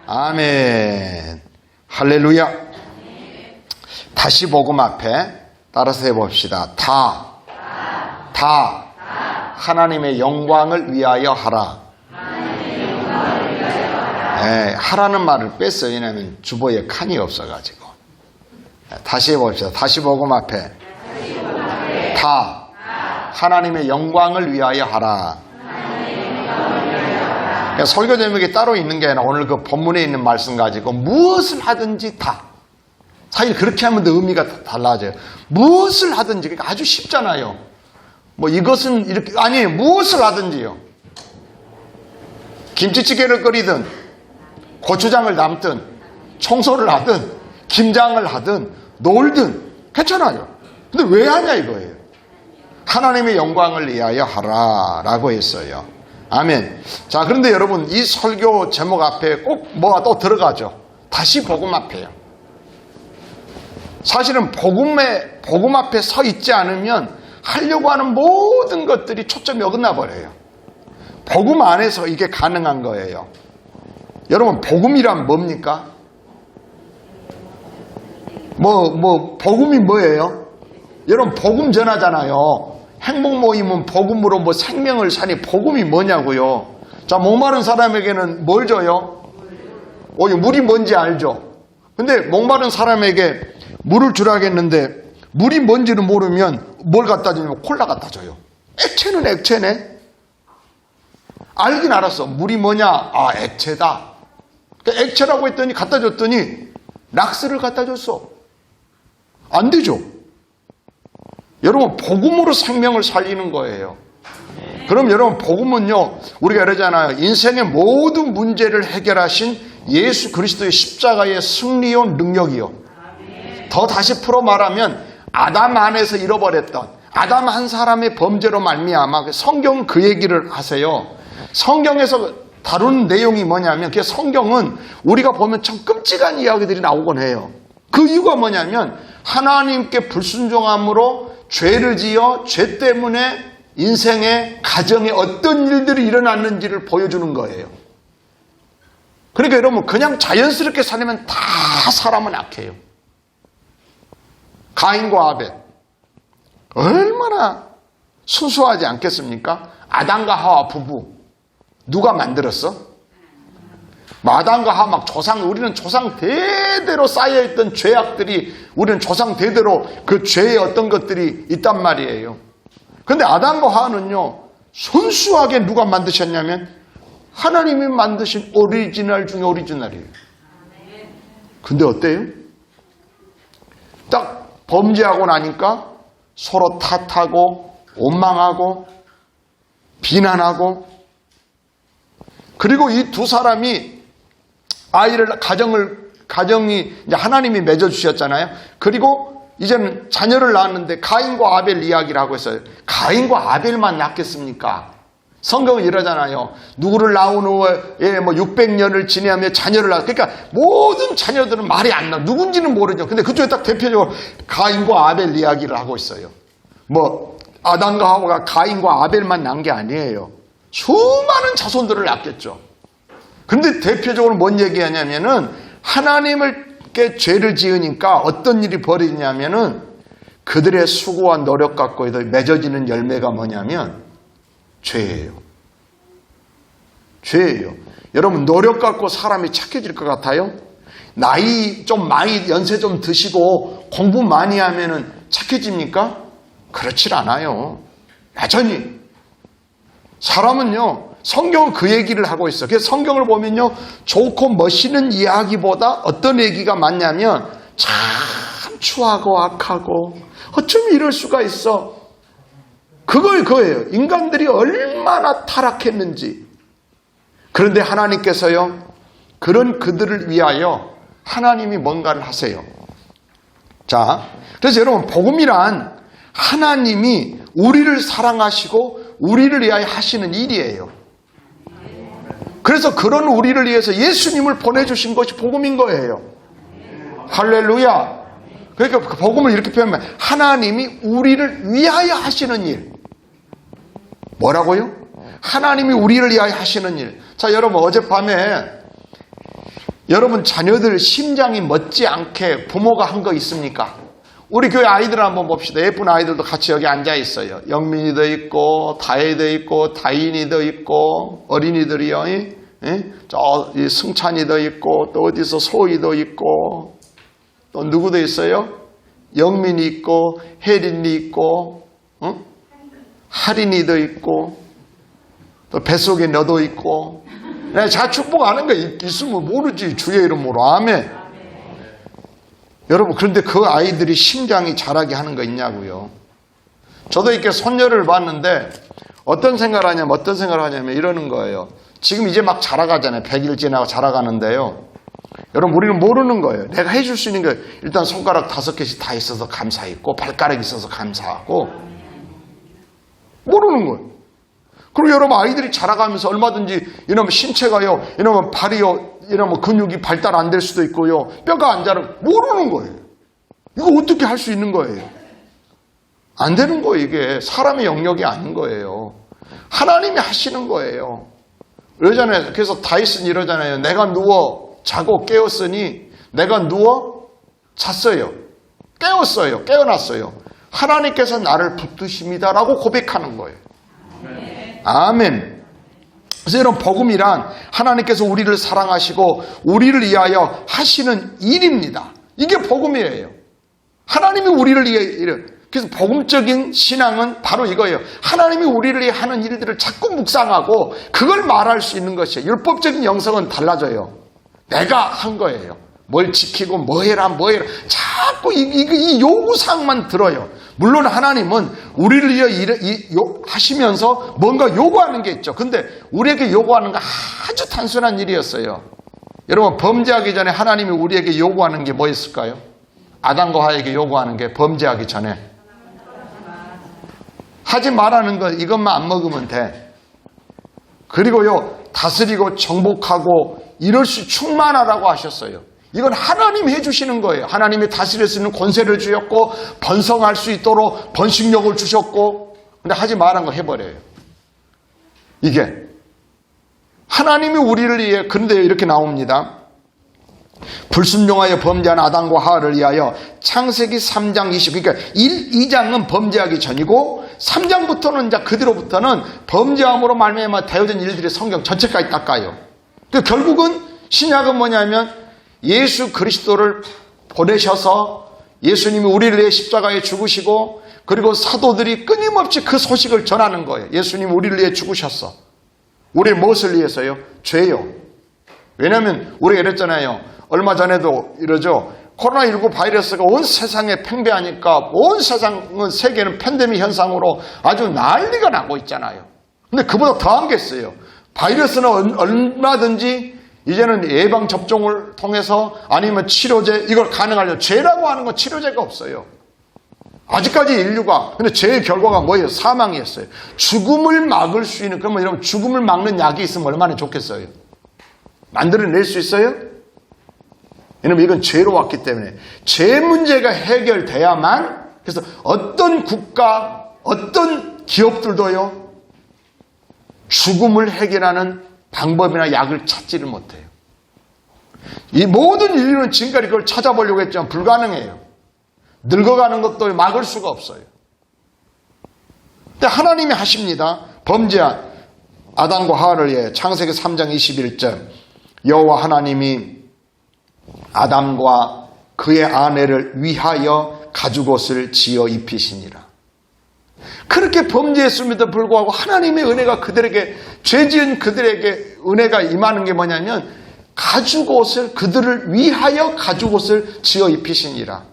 아멘. 할렐루야. 다시 복음 앞에 따라서 해봅시다. 다 하나님의 영광을 위하여 하라. 네, 하라는 말을 뺐어요. 왜냐하면 주보에 칸이 없어가지고. 다시 해봅시다. 다시 복음 앞에 다 하나님의 영광을 위하여 하라. 설교 제목이 따로 있는 게 아니라 오늘 그 본문에 있는 말씀 가지고 무엇을 하든지 다. 사실 그렇게 하면 더 의미가 달라져요. 무엇을 하든지. 그러니까 아주 쉽잖아요. 뭐 이것은 이렇게 아니에요. 무엇을 하든지요. 김치찌개를 끓이든 고추장을 담든 청소를 하든 김장을 하든 놀든 괜찮아요. 근데 왜 하냐 이거예요. 하나님의 영광을 위하여 하라라고 했어요. 아멘. 자, 그런데 여러분 이 설교 제목 앞에 꼭 뭐가 또 들어가죠. 다시 복음 앞에요. 사실은 복음 앞에 서 있지 않으면 하려고 하는 모든 것들이 초점이 어긋나 버려요. 복음 안에서 이게 가능한 거예요. 여러분 복음이란 뭡니까? 복음이 뭐예요? 여러분 복음 전하잖아요. 행복 모임은 복음으로 생명을 사니 복음이 뭐냐고요. 자, 목마른 사람에게는 뭘 줘요? 물이 뭔지 알죠? 근데 목마른 사람에게 물을 주라겠는데 물이 뭔지는 모르면 뭘 갖다 주냐면 콜라 갖다 줘요. 액체는 액체네. 알긴 알았어. 물이 뭐냐? 아, 액체다. 액체라고 했더니 갖다 줬더니 락스를 갖다 줬어. 안 되죠. 여러분 복음으로 생명을 살리는 거예요. 그럼 여러분 복음은요, 우리가 이러잖아요. 인생의 모든 문제를 해결하신 예수 그리스도의 십자가의 승리요 능력이요. 더 다시 풀어 말하면 아담 안에서 잃어버렸던 아담 한 사람의 범죄로 말미암아 성경은 그 얘기를 하세요. 성경에서 다루는 내용이 뭐냐면 그 성경은 우리가 보면 참 끔찍한 이야기들이 나오곤 해요. 그 이유가 뭐냐면 하나님께 불순종함으로 죄를 지어 죄 때문에 인생의 가정에 어떤 일들이 일어났는지를 보여주는 거예요. 그러니까 여러분 그냥 자연스럽게 살면 다 사람은 악해요. 가인과 아벨 얼마나 순수하지 않겠습니까? 아담과 하와 부부 누가 만들었어? 아담과 하와 우리는 조상 대대로 쌓여있던 죄악들이 우리는 조상 대대로 그 죄의 어떤 것들이 있단 말이에요. 그런데 아담과 하와는요 순수하게 누가 만드셨냐면 하나님이 만드신 오리지널 중에 오리지널이에요. 근데 어때요? 딱 범죄하고 나니까 서로 탓하고 원망하고 비난하고 그리고 이 두 사람이 가정이 이제 하나님이 맺어주셨잖아요. 그리고 이제는 자녀를 낳았는데 가인과 아벨 이야기를 하고 있어요. 가인과 아벨만 낳겠습니까? 성경은 이러잖아요. 누구를 낳은 후에 600년을 지내하며 자녀를 낳았. 그러니까 모든 자녀들은 말이 안 나. 누군지는 모르죠. 근데 그쪽에 딱 대표적으로 가인과 아벨 이야기를 하고 있어요. 아담과 하와가 가인과 아벨만 낳은 게 아니에요. 수많은 자손들을 낳겠죠. 근데 대표적으로 뭔 얘기하냐면은 하나님께 죄를 지으니까 어떤 일이 벌어지냐면은 그들의 수고와 노력 갖고 맺어지는 열매가 뭐냐면 죄예요. 죄예요. 여러분 노력 갖고 사람이 착해질 것 같아요? 나이 좀 많이 연세 좀 드시고 공부 많이 하면은 착해집니까? 그렇질 않아요. 여전히 사람은요 성경은 그 얘기를 하고 있어요. 그래서 성경을 보면요 좋고 멋있는 이야기보다 어떤 얘기가 많냐면 참 추하고 악하고 어쩜 이럴 수가 있어. 그거예요. 인간들이 얼마나 타락했는지. 그런데 하나님께서요 그런 그들을 위하여 하나님이 뭔가를 하세요. 자, 그래서 여러분 복음이란 하나님이 우리를 사랑하시고 우리를 위하여 하시는 일이에요. 그래서 그런 우리를 위해서 예수님을 보내주신 것이 복음인 거예요. 할렐루야. 그러니까 그 복음을 이렇게 표현하면 하나님이 우리를 위하여 하시는 일. 뭐라고요? 하나님이 우리를 위하여 하시는 일. 자, 여러분 어젯밤에 여러분 자녀들 심장이 멋지 않게 부모가 한 거 있습니까? 우리 교회 아이들 한번 봅시다. 예쁜 아이들도 같이 여기 앉아 있어요. 영민이도 있고 다혜도 있고 다인이도 있고 어린이들이요. 저 승찬이도 있고 또 어디서 소희도 있고 또 누구도 있어요? 영민이 있고 혜린이 있고 하린이도 있고 또 뱃속에 너도 있고 자 축복하는 거 있으면 모르지 주의 이름으로. 아멘. 여러분 그런데 그 아이들이 심장이 자라게 하는 거 있냐고요. 저도 이렇게 손녀를 봤는데 어떤 생각을 하냐면 이러는 거예요. 지금 이제 막 자라가잖아요. 100일 지나고 자라가는데요. 여러분 우리는 모르는 거예요. 내가 해줄 수 있는 거 일단 손가락 5개씩 다 있어서 감사했고 발가락 있어서 감사하고 모르는 거예요. 그리고 여러분 아이들이 자라가면서 얼마든지 이러면 신체가요, 이러면 발이요, 이러면 근육이 발달 안 될 수도 있고요, 뼈가 안 자라 모르는 거예요. 이거 어떻게 할 수 있는 거예요? 안 되는 거예요. 이게 사람의 영역이 아닌 거예요. 하나님이 하시는 거예요. 그러잖아요. 그래서 다윗은 이러잖아요. 내가 누워 자고 깨었으니 내가 누워 잤어요. 깨어났어요. 하나님께서 나를 붙드십니다라고 고백하는 거예요. 아멘. 그래서 이런 복음이란 하나님께서 우리를 사랑하시고 우리를 위하여 하시는 일입니다. 이게 복음이에요. 하나님이 우리를 위해 그래서 복음적인 신앙은 바로 이거예요. 하나님이 우리를 위해 하는 일들을 자꾸 묵상하고 그걸 말할 수 있는 것이에요. 율법적인 영성은 달라져요. 내가 한 거예요. 뭘 지키고 뭐 해라 자꾸 이 요구사항만 들어요. 물론 하나님은 우리를 위해 하시면서 뭔가 요구하는 게 있죠. 근데 우리에게 요구하는 건 아주 단순한 일이었어요. 여러분 범죄하기 전에 하나님이 우리에게 요구하는 게 뭐였을까요? 아담과 하와에게 요구하는 게 범죄하기 전에 하지 말라는 거 이것만 안 먹으면 돼. 그리고요 다스리고 정복하고 이럴 수 충만하라고 하셨어요. 이건 하나님이 해주시는 거예요. 하나님이 다스릴 수 있는 권세를 주셨고 번성할 수 있도록 번식력을 주셨고 근데 하지 말란 거 해버려요. 이게 하나님이 우리를 위해 그런데 이렇게 나옵니다. 불순종하여 범죄한 아담과 하와를 위하여 창세기 3장 20 그러니까 2장은 범죄하기 전이고 3장부터는 이제 그대로부터는 범죄함으로 말미암아 되어진 일들이 성경 전체까지 닦아요. 그러니까 결국은 신약은 뭐냐면 예수 그리스도를 보내셔서 예수님이 우리를 위해 십자가에 죽으시고 그리고 사도들이 끊임없이 그 소식을 전하는 거예요. 예수님이 우리를 위해 죽으셨어. 우리의 무엇을 위해서요? 죄요. 왜냐하면 우리가 이랬잖아요. 얼마 전에도 이러죠. 코로나19 바이러스가 온 세상에 팽배하니까 온 세계는 팬데믹 현상으로 아주 난리가 나고 있잖아요. 근데 그보다 더한 게 있어요. 바이러스는 얼마든지 이제는 예방접종을 통해서 아니면 치료제 이걸 가능하려고 죄라고 하는 건 치료제가 없어요. 아직까지 인류가 근데 죄의 결과가 뭐예요? 사망이었어요. 죽음을 막을 수 있는 그러면 여러분 죽음을 막는 약이 있으면 얼마나 좋겠어요? 만들어낼 수 있어요? 왜냐면 이건 죄로 왔기 때문에 죄 문제가 해결돼야만 그래서 어떤 국가 어떤 기업들도요 죽음을 해결하는 방법이나 약을 찾지를 못해요. 이 모든 인류는 지금까지 그걸 찾아보려고 했지만 불가능해요. 늙어가는 것도 막을 수가 없어요. 근데 하나님이 하십니다. 범죄한 아담과 하와를 위해 창세기 3장 21절 여호와 하나님이 아담과 그의 아내를 위하여 가죽옷을 지어 입히시니라. 그렇게 범죄했음에도 불구하고 하나님의 은혜가 그들에게 죄지은 그들에게 은혜가 임하는 게 뭐냐면 가죽옷을 그들을 위하여 가죽옷을 지어 입히시니라.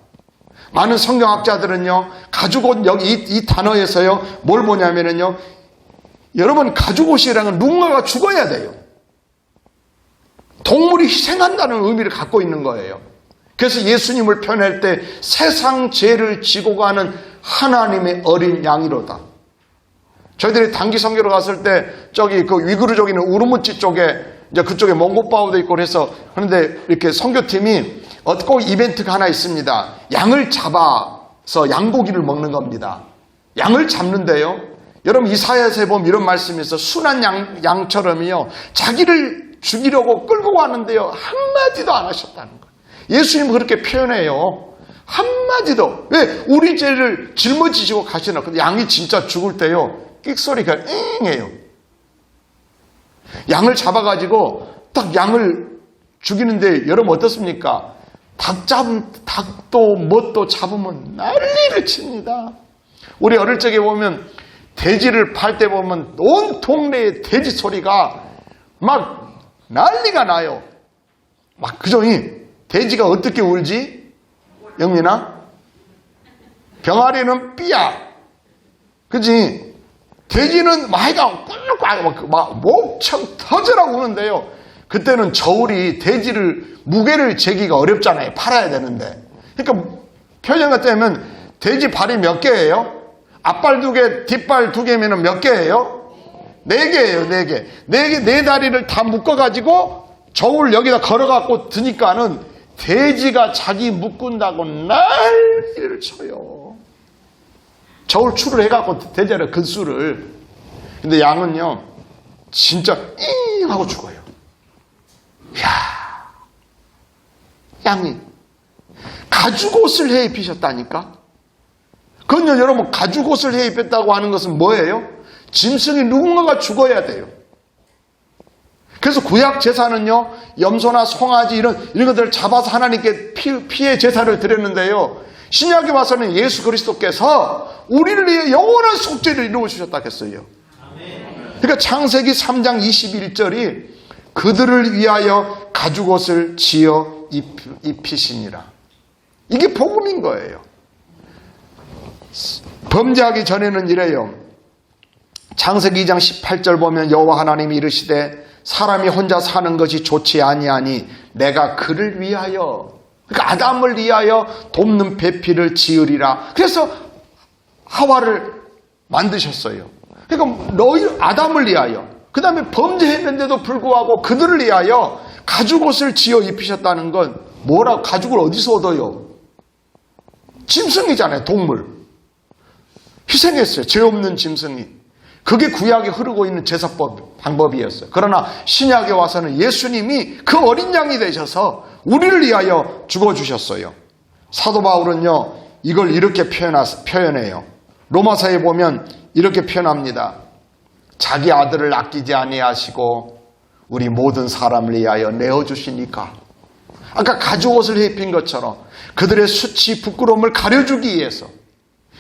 많은 성경학자들은요 가죽옷 여기 이 단어에서요 뭘 보냐면은요 여러분 가죽옷이라는 건 누군가가 죽어야 돼요. 동물이 희생한다는 의미를 갖고 있는 거예요. 그래서 예수님을 표현할 때 세상 죄를 지고 가는 하나님의 어린 양이로다. 저희들이 단기 선교로 갔을 때 저기 그 위구르족 있는 우르무치 쪽에 이제 그쪽에 몽고바오도 있고 그래서 그런데 이렇게 선교팀이 꼭 이벤트가 하나 있습니다. 양을 잡아서 양고기를 먹는 겁니다. 양을 잡는데요. 여러분 이사야서에 보면 이런 말씀이 있어. 순한 양처럼요. 자기를 죽이려고 끌고 가는데요. 한마디도 안 하셨다는 거예요. 예수님은 그렇게 표현해요. 한마디도. 왜? 우리 죄를 짊어지시고 가시나. 근데 양이 진짜 죽을 때요. 끽소리가 잉 해요. 양을 잡아가지고 딱 양을 죽이는데 여러분 어떻습니까? 닭도 뭣도 잡으면 난리를 칩니다. 우리 어릴 적에 보면 돼지를 팔 때 보면 온 동네에 돼지 소리가 막 난리가 나요. 막 그죠? 돼지가 어떻게 울지? 영민아? 병아리는 삐야. 그지? 돼지는 마이가 꿀꿀 막 목청 터져라 우는데요. 그때는 저울이 돼지를 무게를 재기가 어렵잖아요. 팔아야 되는데. 그러니까 표현 같은 하면 돼지 발이 몇 개예요? 앞발 2개, 뒷발 2개면 몇 개예요? 4개예요, 4개. 네 다리를 다 묶어가지고 저울 여기다 걸어갖고 드니까는 돼지가 자기 묶은다고 난리를 쳐요. 저울 추를 해갖고 돼지를 근수를. 근데 양은요, 진짜 잉 하고 죽어요. 이야, 양이 가죽옷을 해 입히셨다니까? 그건요, 여러분, 가죽옷을 해 입혔다고 하는 것은 뭐예요? 짐승이 누군가가 죽어야 돼요. 그래서 구약 제사는요, 염소나 송아지 이런 것들을 잡아서 하나님께 피의 제사를 드렸는데요. 신약에 와서는 예수 그리스도께서 우리를 위해 영원한 속죄를 이루어 주셨다 했어요. 그러니까 창세기 3장 21절이 그들을 위하여 가죽옷을 지어 입히시니라. 이게 복음인 거예요. 범죄하기 전에는 이래요. 창세기 2장 18절 보면 여호와 하나님이 이르시되 사람이 혼자 사는 것이 좋지 아니하니 내가 그를 위하여, 그러니까 아담을 위하여 돕는 배필을 지으리라. 그래서 하와를 만드셨어요. 그러니까 너희 아담을 위하여, 그 다음에 범죄했는데도 불구하고 그들을 위하여 가죽옷을 지어 입히셨다는 건 뭐라고? 가죽을 어디서 얻어요? 짐승이잖아요. 동물. 희생했어요. 죄 없는 짐승이. 그게 구약에 흐르고 있는 제사법 방법이었어요. 그러나 신약에 와서는 예수님이 그 어린 양이 되셔서 우리를 위하여 죽어주셨어요. 사도 바울은요, 이걸 이렇게 표현해요. 로마서에 보면 이렇게 표현합니다. 자기 아들을 아끼지 아니하시고 우리 모든 사람을 위하여 내어주시니까. 아까 가죽옷을 입힌 것처럼 그들의 수치, 부끄러움을 가려주기 위해서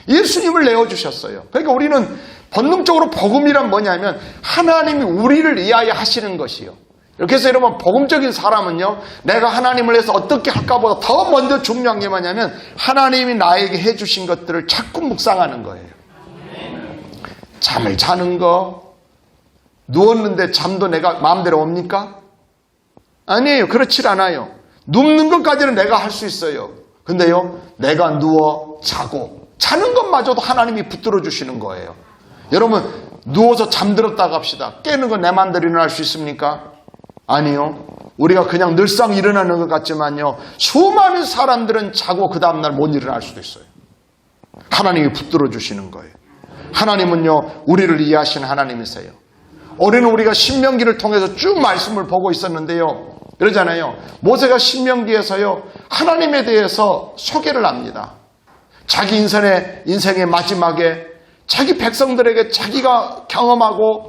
예수님을 내어주셨어요. 그러니까 우리는 본능적으로 복음이란 뭐냐면 하나님이 우리를 위하여 하시는 것이요. 이렇게 해서 여러분, 복음적인 사람은요, 내가 하나님을 위해서 어떻게 할까보다 더 먼저 중요한 게 뭐냐면 하나님이 나에게 해주신 것들을 자꾸 묵상하는 거예요. 잠을 자는 거, 누웠는데 잠도 내가 마음대로 옵니까? 아니에요. 그렇지 않아요. 눕는 것까지는 내가 할 수 있어요. 근데요, 내가 누워 자고 자는 것마저도 하나님이 붙들어 주시는 거예요. 여러분, 누워서 잠들었다고 합시다. 깨는 건 내 마음대로 일어날 수 있습니까? 아니요. 우리가 그냥 늘상 일어나는 것 같지만요, 수많은 사람들은 자고 그 다음날 못 일어날 수도 있어요. 하나님이 붙들어 주시는 거예요. 하나님은요, 우리를 이해하시는 하나님이세요. 올해는 우리가 신명기를 통해서 쭉 말씀을 보고 있었는데요, 그러잖아요. 모세가 신명기에서요, 하나님에 대해서 소개를 합니다. 자기 인생의 마지막에 자기 백성들에게 자기가 경험하고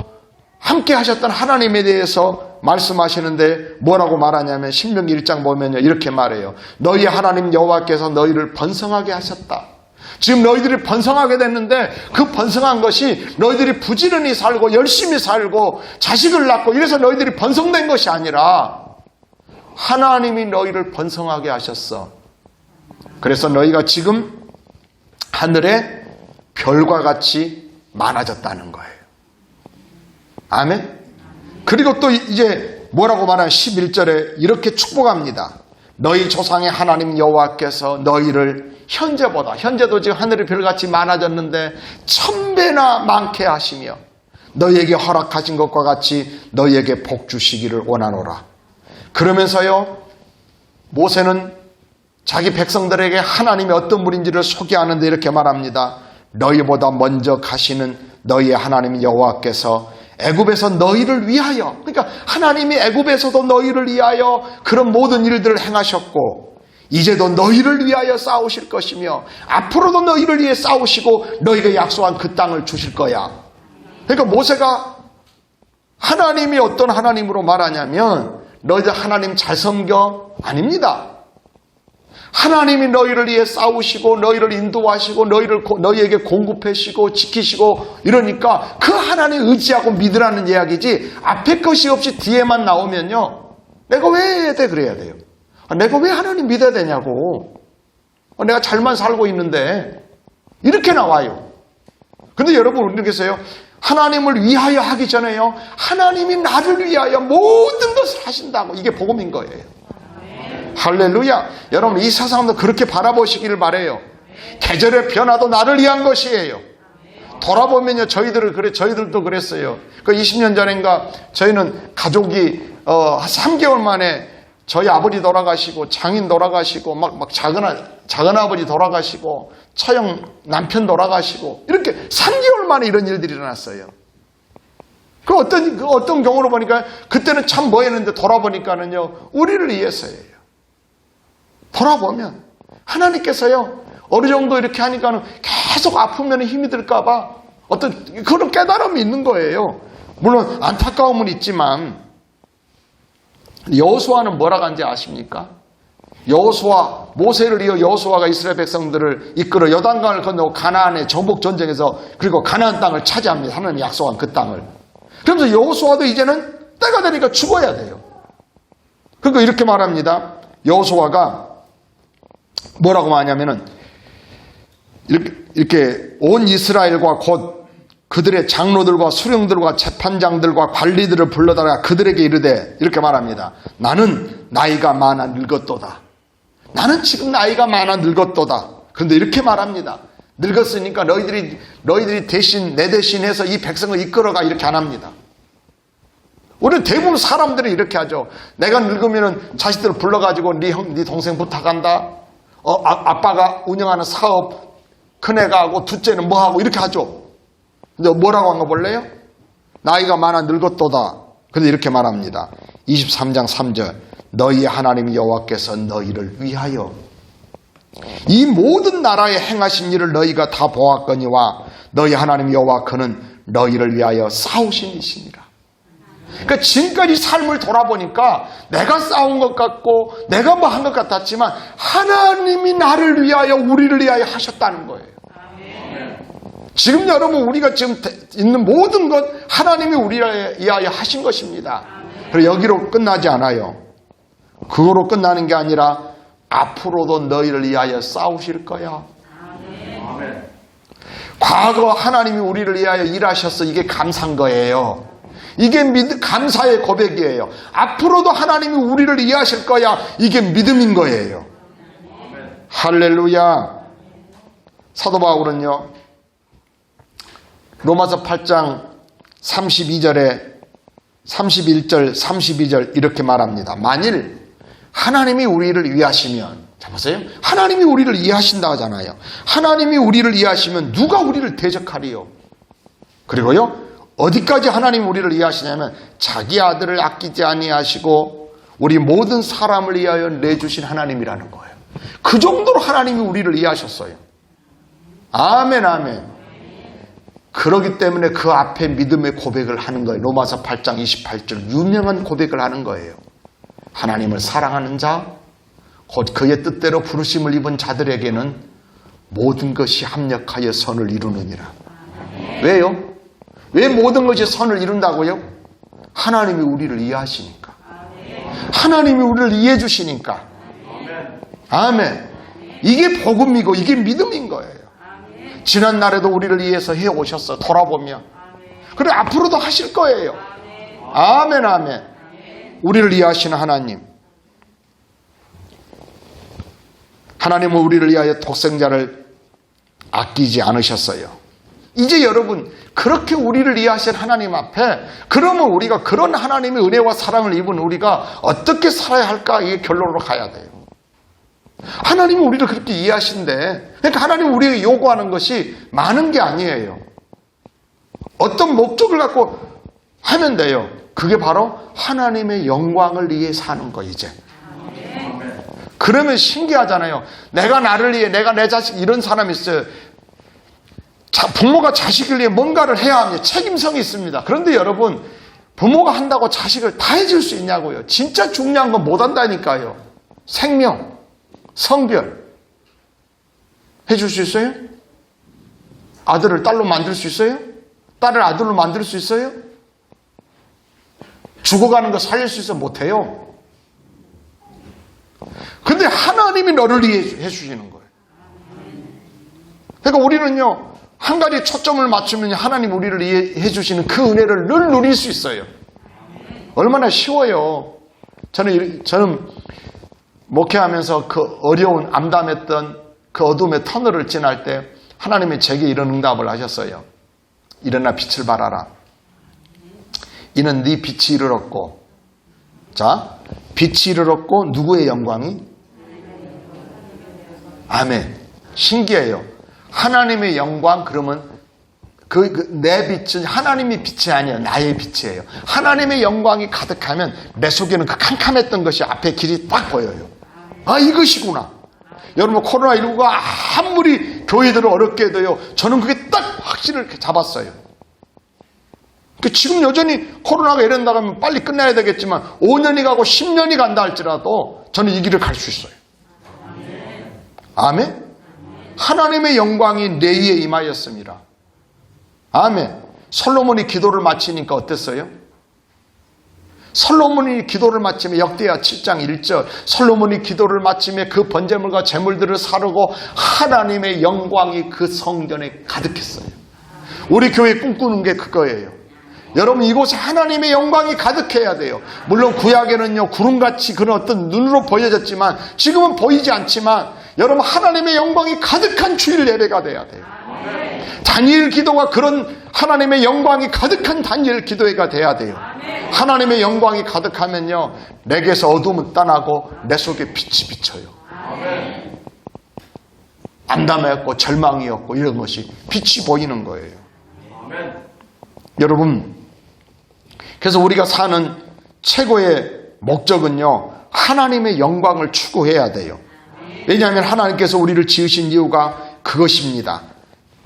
함께 하셨던 하나님에 대해서 말씀하시는데 뭐라고 말하냐면 신명기 1장 보면요, 이렇게 말해요. 너희 하나님 여호와께서 너희를 번성하게 하셨다. 지금 너희들이 번성하게 됐는데 그 번성한 것이 너희들이 부지런히 살고 열심히 살고 자식을 낳고 이래서 너희들이 번성된 것이 아니라 하나님이 너희를 번성하게 하셨어. 그래서 너희가 지금 하늘에 별과 같이 많아졌다는 거예요. 아멘. 그리고 또 이제 뭐라고 말하는 11절에 이렇게 축복합니다. 너희 조상의 하나님 여호와께서 너희를 현재도 지금 하늘의 별같이 많아졌는데 1000배나 많게 하시며 너희에게 허락하신 것과 같이 너희에게 복 주시기를 원하노라. 그러면서요, 모세는 자기 백성들에게 하나님이 어떤 분인지를 소개하는데 이렇게 말합니다. 너희보다 먼저 가시는 너희의 하나님 여호와께서 애굽에서 너희를 위하여, 그러니까 하나님이 애굽에서도 너희를 위하여 그런 모든 일들을 행하셨고 이제도 너희를 위하여 싸우실 것이며 앞으로도 너희를 위해 싸우시고 너희가 약속한 그 땅을 주실 거야. 그러니까 모세가 하나님이 어떤 하나님으로 말하냐면 너희들 하나님 잘 섬겨? 아닙니다. 하나님이 너희를 위해 싸우시고 너희를 인도하시고 너희에게 공급하시고 지키시고 이러니까 그 하나님 의지하고 믿으라는 이야기지 앞에 것이 없이 뒤에만 나오면요. 내가 왜 해야 돼? 그래야 돼요. 내가 왜 하나님 믿어야 되냐고. 내가 잘만 살고 있는데 이렇게 나와요. 근데 여러분 우리는 계세요. 하나님을 위하여 하기 전에요. 하나님이 나를 위하여 모든 것을 하신다고. 이게 복음인 거예요. 할렐루야. 여러분 이 세상도 그렇게 바라보시기를 바라요. 계절의 변화도 나를 위한 것이에요. 돌아보면요. 저희들도 그랬어요. 그 20년 전인가 저희는 가족이 3개월 만에 저희 아버지 돌아가시고 장인 돌아가시고 막 작은 아버지 돌아가시고 처형 남편 돌아가시고 이렇게 3개월 만에 이런 일들이 일어났어요. 그 어떤 경우로 보니까 그때는 참 뭐했는데 돌아보니까는요. 우리를 위해서예요. 돌아보면 하나님께서요. 어느 정도 이렇게 하니까는 계속 아프면 힘이 들까봐 어떤 그런 깨달음이 있는 거예요. 물론 안타까움은 있지만 여호수아는 뭐라고 한지 아십니까? 여호수아, 모세를 이어 여호수아가 이스라엘 백성들을 이끌어 요단강을 건너고 가나안의 정복 전쟁에서 그리고 가나안 땅을 차지합니다. 하나님이 약속한 그 땅을. 그러면서 여호수아도 이제는 때가 되니까 죽어야 돼요. 그러니까 이렇게 말합니다. 여호수아가 뭐라고 말하냐면은 이렇게 온 이스라엘과 곧 그들의 장로들과 수령들과 재판장들과 관리들을 불러다가 그들에게 이르되 이렇게 말합니다. 나는 나이가 많아 늙었도다. 나는 지금 나이가 많아 늙었도다. 그런데 이렇게 말합니다. 늙었으니까 너희들이 대신 내 대신해서 이 백성을 이끌어가 이렇게 안 합니다. 우리는 대부분 사람들이 이렇게 하죠. 내가 늙으면 자식들을 불러가지고 네 동생 부탁한다. 아빠가 운영하는 사업 큰애가 하고 둘째는 뭐 하고 이렇게 하죠. 근데 뭐라고 한 거 볼래요? 나이가 많아 늙었도다. 근데 이렇게 말합니다. 23장 3절 너희 하나님 여호와께서 너희를 위하여 이 모든 나라에 행하신 일을 너희가 다 보았거니와 너희 하나님 여호와 그는 너희를 위하여 싸우신 이시니라. 그러니까 지금까지 삶을 돌아보니까 내가 싸운 것 같고 내가 뭐 한 것 같았지만 하나님이 나를 위하여 우리를 위하여 하셨다는 거예요. 지금 여러분 우리가 지금 있는 모든 것 하나님이 우리를 위하여 하신 것입니다. 그리고 여기로 끝나지 않아요. 그거로 끝나는 게 아니라 앞으로도 너희를 위하여 싸우실 거야. 과거 하나님이 우리를 위하여 일하셔서 이게 감사한 거예요. 이게 감사의 고백이에요. 앞으로도 하나님이 우리를 이해하실 거야. 이게 믿음인 거예요. 할렐루야. 사도 바울은요. 로마서 8장 32절에 31절 32절 이렇게 말합니다. 만일 하나님이 우리를 이해하시면 자 보세요. 하나님이 우리를 이해하신다 하잖아요. 하나님이 우리를 이해하시면 누가 우리를 대적하리요? 그리고요. 어디까지 하나님 우리를 이해하시냐면 자기 아들을 아끼지 아니하시고 우리 모든 사람을 위하여 내주신 하나님이라는 거예요. 그 정도로 하나님이 우리를 이해하셨어요. 아멘 아멘. 그러기 때문에 그 앞에 믿음의 고백을 하는 거예요. 로마서 8장 28절 유명한 고백을 하는 거예요. 하나님을 사랑하는 자 곧 그의 뜻대로 부르심을 입은 자들에게는 모든 것이 합력하여 선을 이루느니라. 왜요? 왜 모든 것이 선을 이룬다고요? 하나님이 우리를 이해하시니까. 하나님이 우리를 이해해 주시니까. 아멘. 이게 복음이고 이게 믿음인 거예요. 지난 날에도 우리를 위해서 해오셨어. 돌아보면. 그래 앞으로도 하실 거예요. 아멘 아멘. 우리를 이해하시는 하나님. 하나님은 우리를 위하여 독생자를 아끼지 않으셨어요. 이제 여러분 그렇게 우리를 이해하신 하나님 앞에 그러면 우리가 그런 하나님의 은혜와 사랑을 입은 우리가 어떻게 살아야 할까 이 결론으로 가야 돼요. 하나님이 우리를 그렇게 이해하신데 그러니까 하나님이 우리에게 요구하는 것이 많은 게 아니에요. 어떤 목적을 갖고 하면 돼요. 그게 바로 하나님의 영광을 위해 사는 거 이제. 그러면 신기하잖아요. 내가 나를 위해, 내가 내 자식, 이런 사람이 있어요. 부모가 자식을 위해 뭔가를 해야 합니다. 책임성이 있습니다. 그런데 여러분, 부모가 한다고 자식을 다 해줄 수 있냐고요. 진짜 중요한 건 못 한다니까요. 생명, 성별 해줄 수 있어요? 아들을 딸로 만들 수 있어요? 딸을 아들로 만들 수 있어요? 죽어가는 거 살릴 수 있어? 못해요. 근데 하나님이 너를 위해 해주시는 거예요. 그러니까 우리는요, 한 가지 초점을 맞추면 하나님 우리를 위해 해주시는 그 은혜를 늘 누릴 수 있어요. 얼마나 쉬워요. 저는 목회하면서 그 어려운 암담했던 그 어둠의 터널을 지날 때 하나님이 제게 이런 응답을 하셨어요. 일어나 빛을 발하라. 이는 네 빛이 이르렀고, 자, 빛이 이르렀고 누구의 영광이? 아멘. 신기해요. 하나님의 영광, 그러면 내 빛은 하나님의 빛이 아니에요. 나의 빛이에요. 하나님의 영광이 가득하면 내 속에는 그 캄캄했던 것이 앞에 길이 딱 보여요. 아, 이것이구나. 여러분, 코로나19가 아무리 교회들을 어렵게 해도요, 저는 그게 딱 확신을 잡았어요. 지금 여전히 코로나가 이런다 하면 빨리 끝나야 되겠지만 5년이 가고 10년이 간다 할지라도 저는 이 길을 갈 수 있어요. 아멘. 하나님의 영광이 내 위에 임하였습니다. 아멘. 솔로몬이 기도를 마치니까 어땠어요? 솔로몬이 기도를 마치며 역대하 7장 1절 솔로몬이 기도를 마치며 그 번제물과 제물들을 사르고 하나님의 영광이 그 성전에 가득했어요. 우리 교회 꿈꾸는 게 그거예요. 여러분, 이곳에 하나님의 영광이 가득해야 돼요. 물론 구약에는요, 구름같이 그런 어떤 눈으로 보여졌지만 지금은 보이지 않지만 여러분, 하나님의 영광이 가득한 주일 예배가 돼야 돼요. 다니엘 기도가 그런 하나님의 영광이 가득한 다니엘 기도회가 돼야 돼요. 하나님의 영광이 가득하면요, 내게서 어둠은 떠나고 내 속에 빛이 비쳐요. 암담했고 절망이었고 이런 것이 빛이 보이는 거예요. 여러분, 그래서 우리가 사는 최고의 목적은요, 하나님의 영광을 추구해야 돼요. 왜냐하면 하나님께서 우리를 지으신 이유가 그것입니다.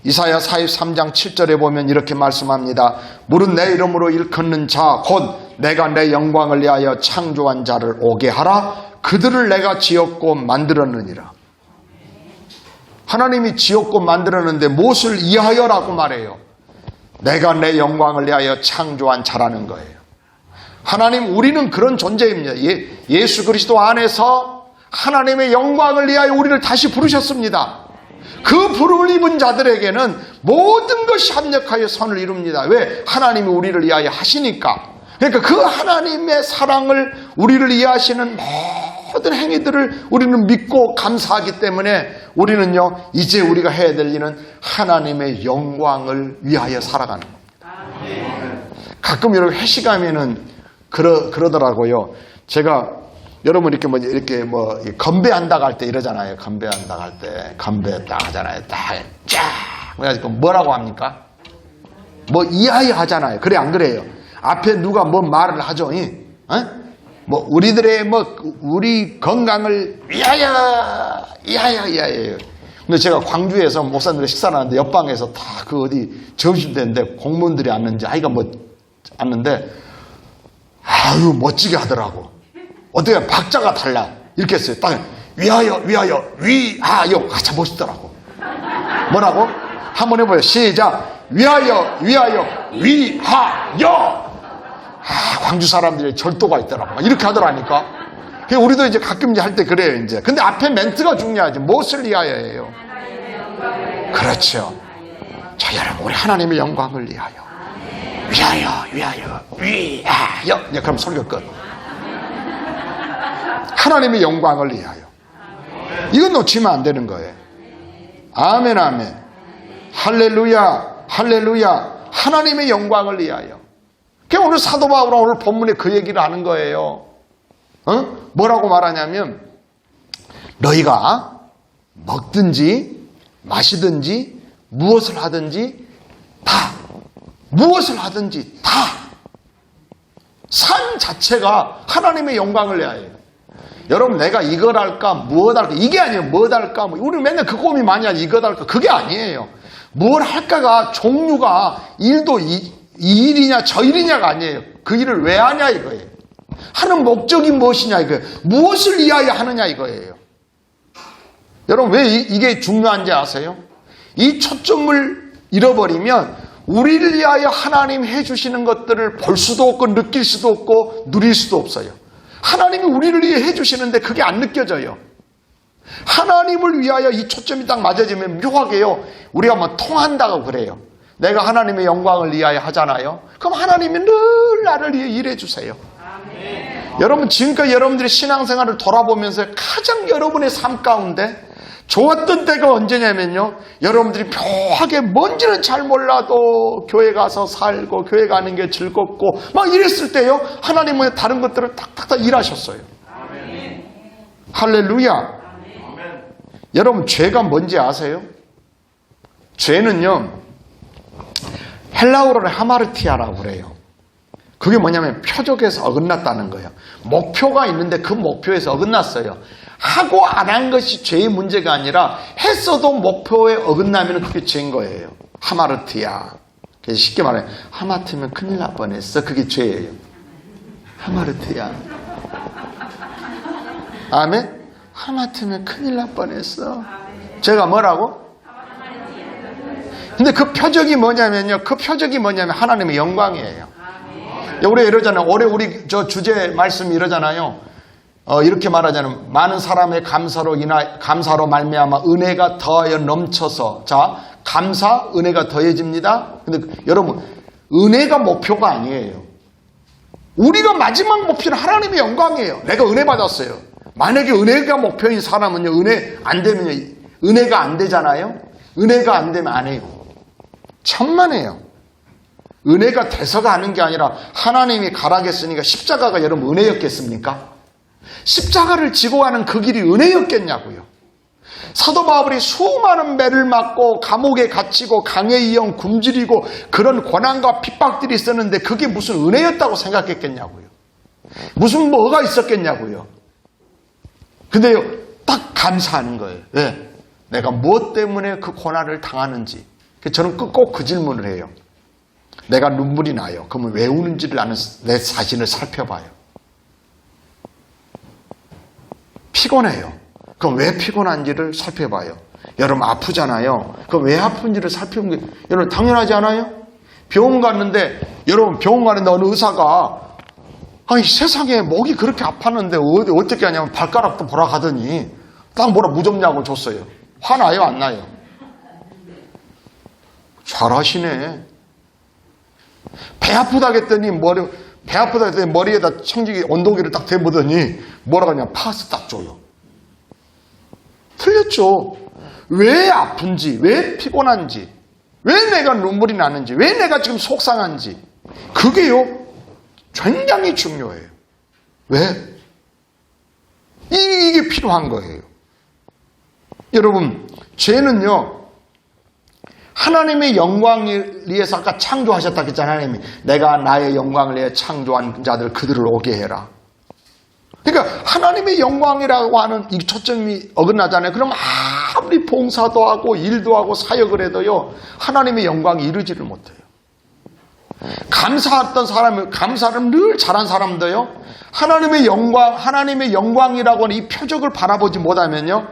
이사야 43장 7절에 보면 이렇게 말씀합니다. 무릇 내 이름으로 일컫는 자 곧 내가 내 영광을 위하여 창조한 자를 오게 하라. 그들을 내가 지었고 만들었느니라. 하나님이 지었고 만들었는데 무엇을 위하여라고 말해요? 내가 내 영광을 위하여 창조한 자라는 거예요. 하나님, 우리는 그런 존재입니다. 예수 그리스도 안에서 하나님의 영광을 위하여 우리를 다시 부르셨습니다. 그 부름을 입은 자들에게는 모든 것이 합력하여 선을 이룹니다. 왜? 하나님이 우리를 위하여 하시니까. 그러니까 그 하나님의 사랑을 우리를 이해하시는 모든 행위들을 우리는 믿고 감사하기 때문에 우리는요, 이제 우리가 해야 될 일은 하나님의 영광을 위하여 살아가는 겁니다. 가끔 여러분 회식하면은 그러더라고요. 제가 여러분 이렇게 건배한다고 할 때 이러잖아요. 건배한다고 할 때 건배 딱 하잖아요. 딱 쫙. 그래가지고 뭐라고 합니까? 뭐 이하여 하잖아요. 그래 안 그래요? 앞에 누가 뭐 말을 하죠. 뭐 우리들의 우리 건강을 위하여. 근데 제가 광주에서 목사님들 식사를 하는데 옆방에서 다 그 어디 점심때인데 공무원들이 왔는지 왔는데 아유 멋지게 하더라고. 어떻게 박자가 달라. 이렇게 했어요. 딱 위하여 같이 멋있더라고. 뭐라고? 한번 해봐요. 시작. 위하여. 광주 사람들이 절도가 있더라고. 이렇게 하더라니까. 우리도 이제 가끔 할 때 그래요, 이제. 근데 앞에 멘트가 중요하지. 무엇을 위하여예요? 그렇죠. 자, 여러분, 우리 하나님의 영광을 위하여. 위하여. 이제 그럼 설교 끝. 하나님의 영광을 위하여. 이건 놓치면 안 되는 거예요. 아멘. 할렐루야. 하나님의 영광을 위하여. 그러니까 오늘 사도 바울은 오늘 본문에 그 얘기를 하는 거예요. 뭐라고 말하냐면 너희가 먹든지 마시든지 무엇을 하든지 다 삶 자체가 하나님의 영광을 내야 해요. 여러분, 내가 이걸 할까 무엇 할까 이게 아니에요. 무엇 할까, 우리 맨날 그 고민 많이 하지. 이것 할까, 그게 아니에요. 무엇 할까가 종류가 일도 이 일이냐 저 일이냐가 아니에요. 그 일을 왜 하냐 이거예요. 하는 목적이 무엇이냐 이거예요. 무엇을 위하여 하느냐 이거예요. 여러분, 왜 이게 중요한지 아세요? 이 초점을 잃어버리면 우리를 위하여 하나님 해주시는 것들을 볼 수도 없고 느낄 수도 없고 누릴 수도 없어요. 하나님이 우리를 위해 해주시는데 그게 안 느껴져요. 하나님을 위하여 이 초점이 딱 맞아지면 묘하게요, 우리가 뭐 통한다고 그래요. 내가 하나님의 영광을 위하여 하잖아요. 그럼 하나님이 늘 나를 위해 일해 주세요. 여러분, 지금까지 여러분들이 신앙생활을 돌아보면서 가장 여러분의 삶 가운데 좋았던 때가 언제냐면요, 여러분들이 묘하게 뭔지는 잘 몰라도 교회 가서 살고 교회 가는 게 즐겁고 막 이랬을 때요, 하나님은 다른 것들을 탁탁탁 일하셨어요. 할렐루야. 여러분, 죄가 뭔지 아세요? 죄는요, 헬라어로 하마르티아라고 그래요. 그게 뭐냐면 표적에서 어긋났다는 거예요. 목표가 있는데 그 목표에서 어긋났어요. 하고 안 한 것이 죄의 문제가 아니라 했어도 목표에 어긋나면 그게 죄인 거예요. 하마르티아. 그래서 쉽게 말해, 하마터면 큰일 날 뻔했어. 그게 죄예요. 하마르티아. 아멘? 하마터면 큰일 날 뻔했어. 제가 뭐라고? 근데 그 표적이 뭐냐면요, 하나님의 영광이에요. 우리 이러잖아요. 올해 우리 저 주제 말씀이 이러잖아요. 이렇게 말하잖아요. 많은 사람의 감사로 말미암아 은혜가 더하여 넘쳐서, 자, 감사, 은혜가 더해집니다. 근데 여러분, 은혜가 목표가 아니에요. 우리가 마지막 목표는 하나님의 영광이에요. 내가 은혜 받았어요. 만약에 은혜가 목표인 사람은요, 은혜 안 되면요, 은혜가 안 되잖아요. 은혜가 안 되면 안 해요. 천만에요. 은혜가 돼서가 하는 게 아니라 하나님이 가라겠으니까 십자가가 여러분 은혜였겠습니까? 십자가를 지고 가는 그 길이 은혜였겠냐고요. 사도 바울이 수많은 매를 맞고 감옥에 갇히고 강에 이영 굶주리고 그런 고난과 핍박들이 있었는데 그게 무슨 은혜였다고 생각했겠냐고요. 무슨 뭐가 있었겠냐고요. 근데요, 딱 감사하는 거예요. 왜? 내가 무엇 때문에 그 고난을 당하는지. 저는 꼭 그 질문을 해요. 내가 눈물이 나요. 그러면 왜 우는지를 나는 내 자신을 살펴봐요. 피곤해요. 그럼 왜 피곤한지를 살펴봐요. 여러분, 아프잖아요. 그럼 왜 아픈지를 살펴보는 게 여러분 당연하지 않아요? 병원 갔는데, 여러분 병원 가는데 어느 의사가 아니 세상에 목이 그렇게 아팠는데 어떻게 하냐면 발가락도 보라 가더니 딱 뭐라 무좀약을 줬어요. 화나요 안 나요? 잘하시네. 배 아프다 했더니 머리에다 청지기 온도계를 딱 대보더니 뭐라고 하냐, 파스 딱 줘요. 틀렸죠. 왜 아픈지, 왜 피곤한지, 왜 내가 눈물이 나는지, 왜 내가 지금 속상한지, 그게요 굉장히 중요해요. 왜? 이게 필요한 거예요. 여러분, 죄는요, 하나님의 영광을 위해서 아까 창조하셨다 했잖아요. 하나님이 내가 나의 영광을 위해 창조한 자들 그들을 오게 해라. 그러니까 하나님의 영광이라고 하는 이 초점이 어긋나잖아요. 그럼 아무리 봉사도 하고 일도 하고 사역을 해도요, 하나님의 영광이 이루지를 못해요. 감사했던 사람이, 감사를 늘 잘한 사람도요, 하나님의 영광이라고 하는 이 표적을 바라보지 못하면요,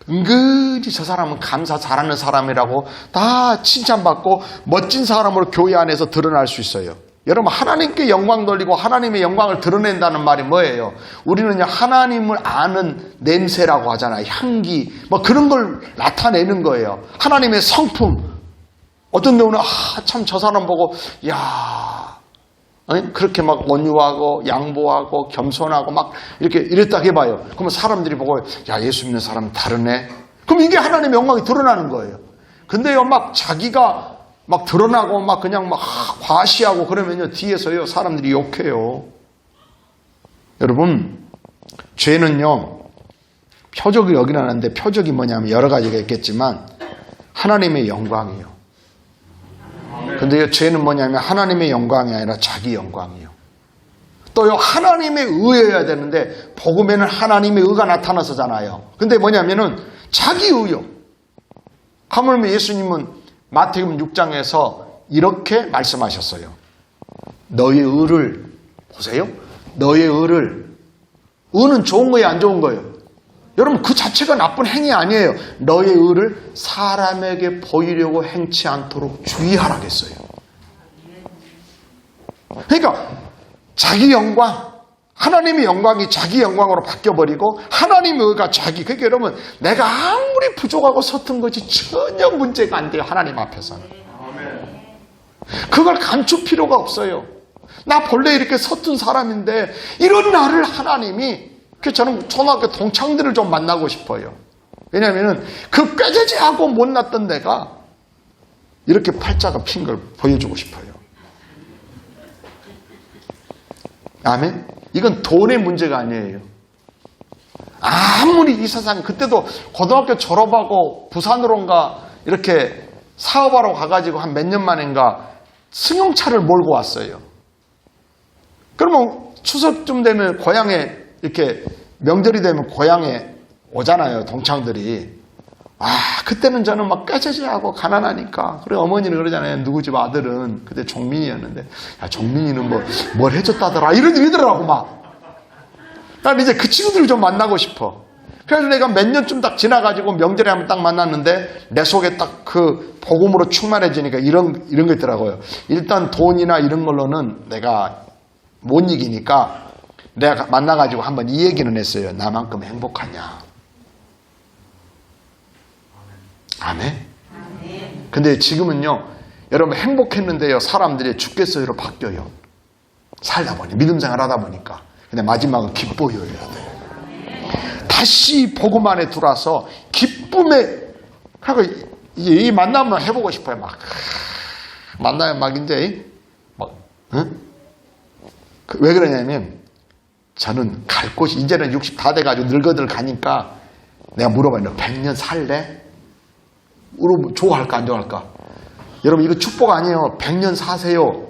은근히 저 사람은 감사 잘하는 사람이라고 다 칭찬받고 멋진 사람으로 교회 안에서 드러날 수 있어요. 여러분, 하나님께 영광 돌리고 하나님의 영광을 드러낸다는 말이 뭐예요? 우리는 하나님을 아는 냄새라고 하잖아요. 향기, 뭐 그런 걸 나타내는 거예요. 하나님의 성품. 어떤 경우는 참 저 사람 보고 그렇게 막 온유하고 양보하고 겸손하고 막 이렇게 이랬다 해봐요. 그러면 사람들이 보고 예수 믿는 사람 다르네. 그럼 이게 하나님의 영광이 드러나는 거예요. 근데요, 막 자기가 막 드러나고 막 그냥 막 과시하고 그러면요, 뒤에서요 사람들이 욕해요. 여러분, 죄는요 표적이 어긋나는데, 표적이 뭐냐면 여러 가지가 있겠지만 하나님의 영광이에요. 근데요, 죄는 뭐냐면 하나님의 영광이 아니라 자기 영광이에요. 또요, 하나님의 의여야 되는데, 복음에는 하나님의 의가 나타나서잖아요. 근데 뭐냐면은, 자기 의요. 하물며 예수님은 마태복음 6장에서 이렇게 말씀하셨어요. 너의 의를, 보세요. 너의 의를, 의는 좋은 거예요, 안 좋은 거예요? 여러분, 그 자체가 나쁜 행위 아니에요. 너의 의를 사람에게 보이려고 행치 않도록 주의하라겠어요. 그러니까 자기 영광, 하나님의 영광이 자기 영광으로 바뀌어버리고 하나님의 의가 자기. 그러니까 여러분, 내가 아무리 부족하고 서툰 것이 전혀 문제가 안 돼요, 하나님 앞에서는. 그걸 감출 필요가 없어요. 나 본래 이렇게 서툰 사람인데 이런 나를 하나님이, 저는 초등학교 동창들을 좀 만나고 싶어요. 왜냐하면 그 꾀죄죄하고 못났던 내가 이렇게 팔자가 핀 걸 보여주고 싶어요. 아멘? 이건 돈의 문제가 아니에요. 아무리 이 세상에, 그때도 고등학교 졸업하고 부산으로인가 이렇게 사업하러 가가지고 한 몇 년 만인가 승용차를 몰고 왔어요. 그러면 추석쯤 되면 고향에, 이렇게 명절이 되면 고향에 오잖아요, 동창들이. 그때는 저는 막 꾀죄죄하고 가난하니까. 그래, 어머니는 그러잖아요. 누구 집 아들은, 그때 종민이였는데, 야, 종민이는 뭘 해줬다더라. 이러더라고, 막. 난 이제 그 친구들을 좀 만나고 싶어. 그래서 내가 몇 년쯤 딱 지나가지고 명절에 한번 딱 만났는데, 내 속에 딱 그 복음으로 충만해지니까 이런 거 있더라고요. 일단 돈이나 이런 걸로는 내가 못 이기니까, 내가 만나가지고 한번 이 얘기는 했어요. 나만큼 행복하냐. 아멘. 근데 지금은요, 여러분 행복했는데요, 사람들이 죽겠어요로 바뀌어요. 살다 보니, 믿음 생활 하다 보니까. 근데 마지막은 기뻐요야 돼요. 다시 복음 안에 들어와서 기쁨에, 하고 이 만남을 해보고 싶어요. 막 만나면 막 이제 응? 왜 그러냐면, 저는 갈 곳이, 이제는 60 다 돼가지고 늙어들 가니까 내가 물어봐요. 너 100년 살래? 좋아할까 안 좋아할까? 여러분, 이거 축복 아니에요. 100년 사세요.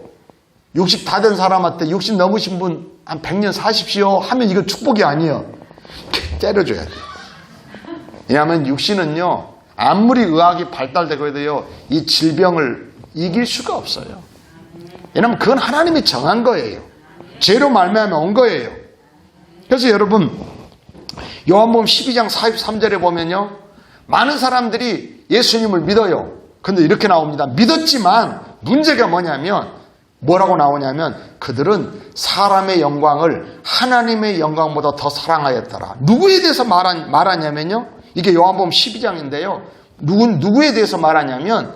60 다 된 사람한테 60 넘으신 분 한 100년 사십시오 하면 이거 축복이 아니에요. 때려줘야 돼요. 왜냐하면 육신은요, 아무리 의학이 발달되고 해도요, 이 질병을 이길 수가 없어요. 왜냐하면 그건 하나님이 정한 거예요. 죄로 말미암아 온 거예요. 그래서 여러분, 요한복음 12장 43절에 보면요, 많은 사람들이 예수님을 믿어요. 근데 이렇게 나옵니다. 믿었지만 문제가 뭐냐면, 뭐라고 나오냐면, 그들은 사람의 영광을 하나님의 영광보다 더 사랑하였더라. 누구에 대해서 말하냐면요, 이게 요한복음 12장인데요 누구에 대해서 말하냐면,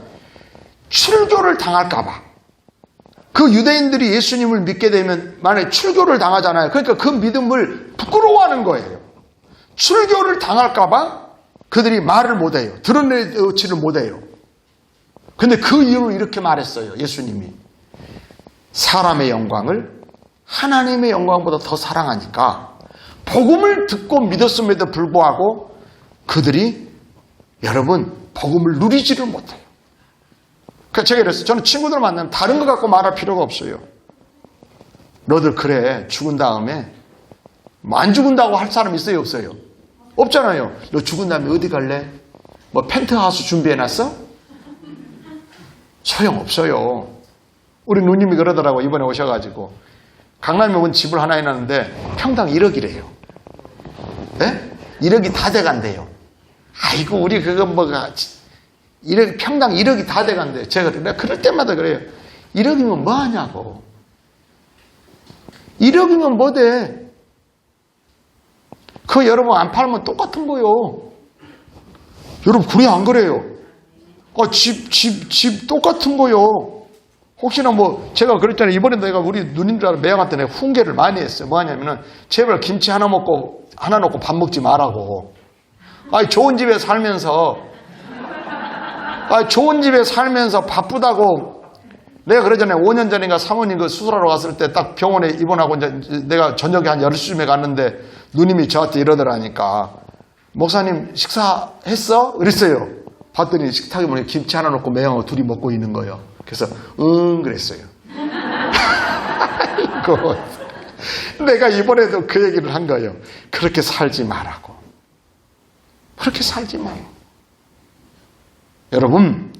출교를 당할까봐. 그 유대인들이 예수님을 믿게 되면 만약에 출교를 당하잖아요. 그러니까 그 믿음을 부끄러워하는 거예요. 출교를 당할까봐 그들이 말을 못해요. 드러내지를 못해요. 근데 그 이유로 이렇게 말했어요. 예수님이. 사람의 영광을 하나님의 영광보다 더 사랑하니까 복음을 듣고 믿었음에도 불구하고 그들이, 여러분, 복음을 누리지를 못해요. 그러니까 제가 이랬어요. 저는 친구들 만나면 다른 거 갖고 말할 필요가 없어요. 너들 그래, 죽은 다음에 안 죽은다고 할 사람 있어요, 없어요? 없잖아요. 너 죽은 다음에 어디 갈래? 뭐 펜트하우스 준비해놨어? 소용없어요. 우리 누님이 그러더라고. 이번에 오셔가지고 강남에 온 집을 하나 해놨는데 평당 1억이래요. 네? 1억이 다 돼간대요. 아이고, 우리 그거 평당 1억이 다 돼간대요. 내가 그럴 때마다 그래요. 1억이면 뭐 하냐고. 1억이면 뭐 돼? 그거 여러분 안 팔면 똑같은 거요. 여러분, 그래 안 그래요? 집 똑같은 거요. 혹시나 제가 그랬잖아요. 이번에 내가 우리 누님들 매형한테 내가 훈계를 많이 했어요. 뭐 하냐면은, 제발 김치 하나 넣고 밥 먹지 말라고. 좋은 집에 살면서 바쁘다고. 내가 그러잖아요. 5년 전인가 사모님 그 수술하러 갔을 때 딱 병원에 입원하고 이제 내가 저녁에 한 10시쯤에 갔는데 누님이 저한테 이러더라니까. 목사님 식사했어? 그랬어요. 봤더니 식탁에 보니 김치 하나 넣고 매형하고 둘이 먹고 있는 거예요. 그래서 그랬어요. 아이고. 내가 이번에도 그 얘기를 한 거예요. 그렇게 살지 말라고. 그렇게 살지 말고. 여러분,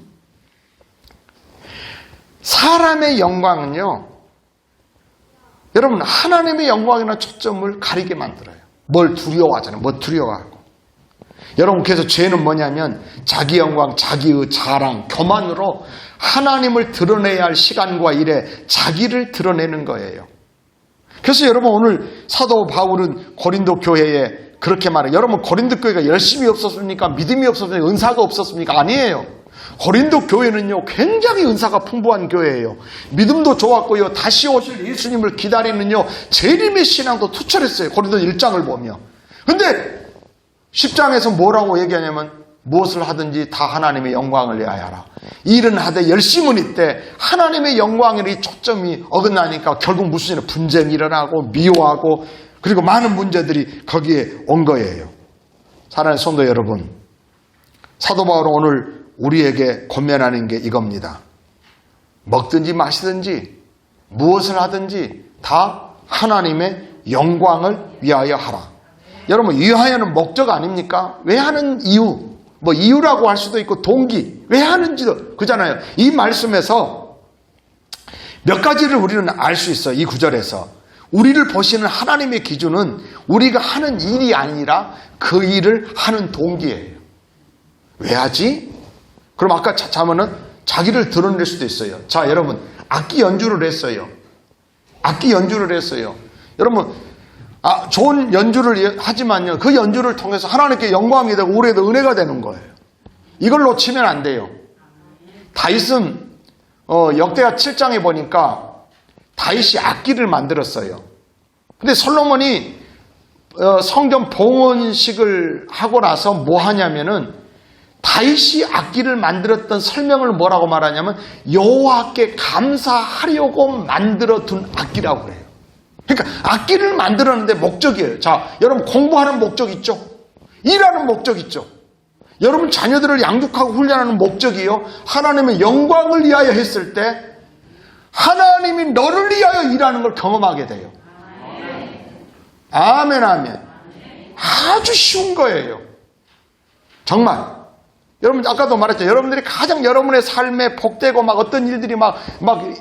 사람의 영광은요, 여러분, 하나님의 영광이나 초점을 가리게 만들어요. 뭘 두려워하잖아요. 뭐 두려워하고. 여러분, 그래서 죄는 뭐냐면 자기 영광, 자기의 자랑, 교만으로 하나님을 드러내야 할 시간과 일에 자기를 드러내는 거예요. 그래서 여러분, 오늘 사도 바울은 고린도 교회에 그렇게 말해요. 여러분, 고린도 교회가 열심이 없었습니까? 믿음이 없었습니까? 은사가 없었습니까? 아니에요. 고린도 교회는요, 굉장히 은사가 풍부한 교회예요. 믿음도 좋았고요, 다시 오실 예수님을 기다리는요, 재림의 신앙도 투철했어요. 고린도 1장을 보면. 근데 10장에서 뭐라고 얘기하냐면 무엇을 하든지 다 하나님의 영광을 위하여 하라. 일은 하되 열심은 있되 하나님의 영광의 초점이 어긋나니까 결국 무슨 일은 분쟁이 일어나고 미워하고 그리고 많은 문제들이 거기에 온 거예요. 사랑하는 성도 여러분, 사도 바울은 오늘 우리에게 권면하는 게 이겁니다. 먹든지 마시든지 무엇을 하든지 다 하나님의 영광을 위하여 하라. 여러분, 위하여는 목적 아닙니까? 왜 하는 이유, 뭐 이유라고 할 수도 있고 동기, 왜 하는지도 그잖아요. 이 말씀에서 몇 가지를 우리는 알 수 있어요. 이 구절에서 우리를 보시는 하나님의 기준은 우리가 하는 일이 아니라 그 일을 하는 동기예요. 왜 하지? 그럼 아까 자면은 자기를 드러낼 수도 있어요. 자, 여러분, 악기 연주를 했어요. 악기 연주를 했어요. 여러분, 좋은 연주를 하지만요, 그 연주를 통해서 하나님께 영광이 되고 우리에도 은혜가 되는 거예요. 이걸 놓치면 안 돼요. 다윗은 역대하 7장에 보니까 다윗이 악기를 만들었어요. 근데 솔로몬이 성전 봉헌식을 하고 나서 뭐 하냐면은 다윗이 악기를 만들었던 설명을 뭐라고 말하냐면 여호와께 감사하려고 만들어둔 악기라고 그래요. 그러니까 악기를 만들었는데 목적이에요. 자, 여러분, 공부하는 목적 있죠? 일하는 목적 있죠? 여러분 자녀들을 양육하고 훈련하는 목적이요, 하나님의 영광을 위하여 했을 때 하나님이 너를 위하여 일하는 걸 경험하게 돼요. 아멘, 아멘. 아주 쉬운 거예요. 정말. 여러분, 아까도 말했죠. 여러분들이 가장 여러분의 삶에 복되고 막 어떤 일들이 막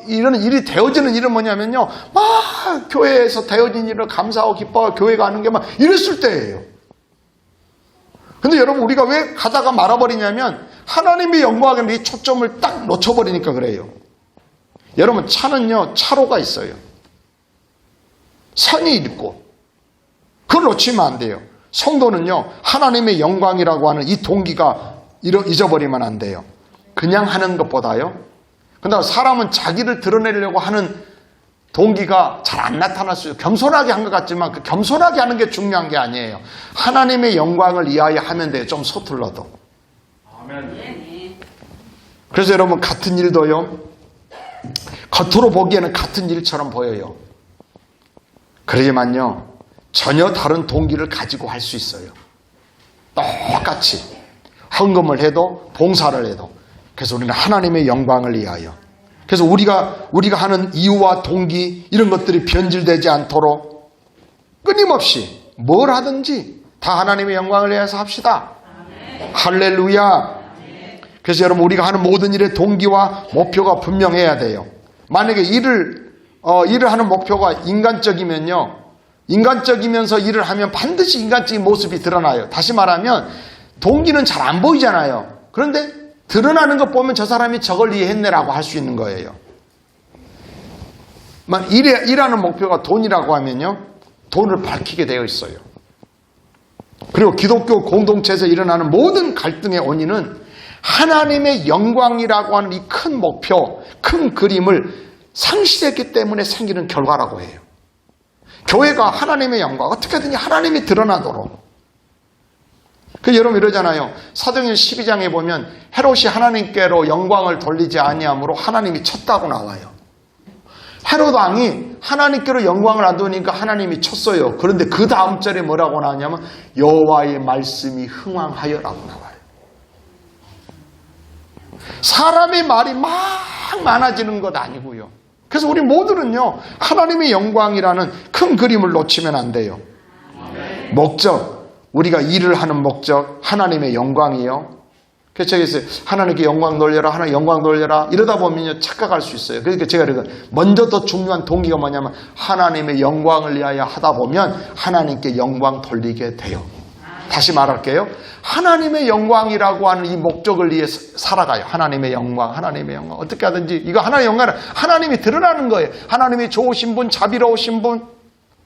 이런 일이 되어지는 일은 뭐냐면요, 막 교회에서 되어진 일을 감사하고 기뻐하고 교회 가는 게 막 이랬을 때예요. 근데 여러분, 우리가 왜 가다가 말아버리냐면 하나님의 영광에 이 초점을 딱 놓쳐버리니까 그래요. 여러분, 차는요, 차로가 있어요. 선이 있고 그걸 놓치면 안 돼요. 성도는요, 하나님의 영광이라고 하는 이 동기가 잊어버리면 안 돼요. 그냥 하는 것보다요. 근데 사람은 자기를 드러내려고 하는 동기가 잘 안 나타날 수 있어요. 겸손하게 한 것 같지만 그 겸손하게 하는 게 중요한 게 아니에요. 하나님의 영광을 위하여 하면 돼요. 좀 서툴러도. 아멘. 그래서 여러분, 같은 일도요, 겉으로 보기에는 같은 일처럼 보여요. 그러지만요, 전혀 다른 동기를 가지고 할 수 있어요. 똑같이 헌금을 해도 봉사를 해도. 그래서 우리는 하나님의 영광을 위하여. 그래서 우리가 하는 이유와 동기 이런 것들이 변질되지 않도록 끊임없이 뭘 하든지 다 하나님의 영광을 위해서 합시다. 아멘. 할렐루야. 아멘. 그래서 여러분, 우리가 하는 모든 일의 동기와 목표가 분명해야 돼요. 만약에 일을 하는 목표가 인간적이면요, 인간적이면서 일을 하면 반드시 인간적인 모습이 드러나요. 다시 말하면 동기는 잘 안 보이잖아요. 그런데 드러나는 것 보면 저 사람이 저걸 이해했네라고 할 수 있는 거예요. 일하는 목표가 돈이라고 하면요, 돈을 밝히게 되어 있어요. 그리고 기독교 공동체에서 일어나는 모든 갈등의 원인은 하나님의 영광이라고 하는 이 큰 목표, 큰 그림을 상실했기 때문에 생기는 결과라고 해요. 교회가 하나님의 영광, 어떻게든지 하나님이 드러나도록. 여러분 이러잖아요. 사도행전 12장에 보면 헤롯이 하나님께로 영광을 돌리지 아니함으로 하나님이 쳤다고 나와요. 헤롯 왕이 하나님께로 영광을 안 돌리니까 하나님이 쳤어요. 그런데 그 다음 절에 뭐라고 나오냐면 여호와의 말씀이 흥왕하여라고 나와요. 사람의 말이 막 많아지는 것 아니고요, 그래서 우리 모두는요, 하나님의 영광이라는 큰 그림을 놓치면 안 돼요. 목적, 우리가 일을 하는 목적, 하나님의 영광이요. 그래서 하나님께 영광 돌려라, 하나님 영광 돌려라, 이러다 보면요, 착각할 수 있어요. 그러니까 제가 먼저 더 중요한 동기가 뭐냐면, 하나님의 영광을 위하여 하다 보면 하나님께 영광 돌리게 돼요. 다시 말할게요. 하나님의 영광이라고 하는 이 목적을 위해 살아가요. 하나님의 영광, 하나님의 영광. 어떻게 하든지, 이거 하나님의 영광은 하나님이 드러나는 거예요. 하나님이 좋으신 분, 자비로우신 분.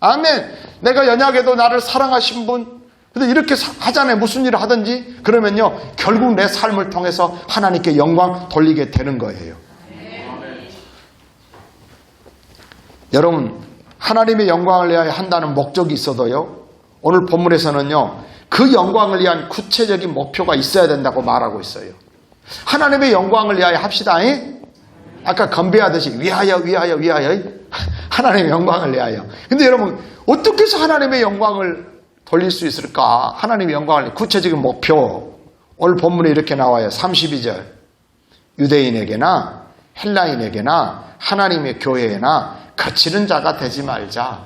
아멘. 내가 연약해도 나를 사랑하신 분. 근데 이렇게 하잖아요. 무슨 일을 하든지. 그러면요, 결국 내 삶을 통해서 하나님께 영광 돌리게 되는 거예요. 여러분, 하나님의 영광을 위하여 한다는 목적이 있어도요, 오늘 본문에서는요, 그 영광을 위한 구체적인 목표가 있어야 된다고 말하고 있어요. 하나님의 영광을 위하여 합시다. 아까 건배하듯이 위하여 하나님의 영광을 위하여. 근데 여러분, 어떻게 해서 하나님의 영광을 돌릴 수 있을까? 하나님의 영광을 구체적인 목표. 오늘 본문에 이렇게 나와요. 32절. 유대인에게나 헬라인에게나 하나님의 교회에나 거치는 자가 되지 말자.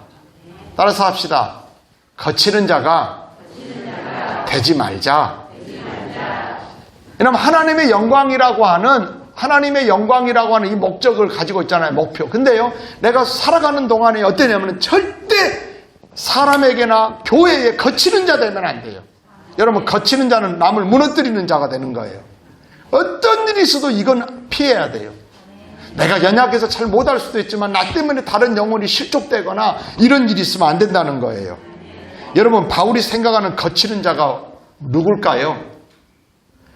따라서 합시다. 거치는 자가 되지 말자. 왜냐하면 하나님의 영광이라고 하는 이 목적을 가지고 있잖아요. 목표. 근데요, 내가 살아가는 동안에 어떠냐면 절대 사람에게나 교회에 거치는 자 되면 안 돼요. 여러분, 거치는 자는 남을 무너뜨리는 자가 되는 거예요. 어떤 일이 있어도 이건 피해야 돼요. 내가 연약해서 잘 못할 수도 있지만 나 때문에 다른 영혼이 실족되거나 이런 일이 있으면 안 된다는 거예요. 여러분, 바울이 생각하는 거치는 자가 누굴까요?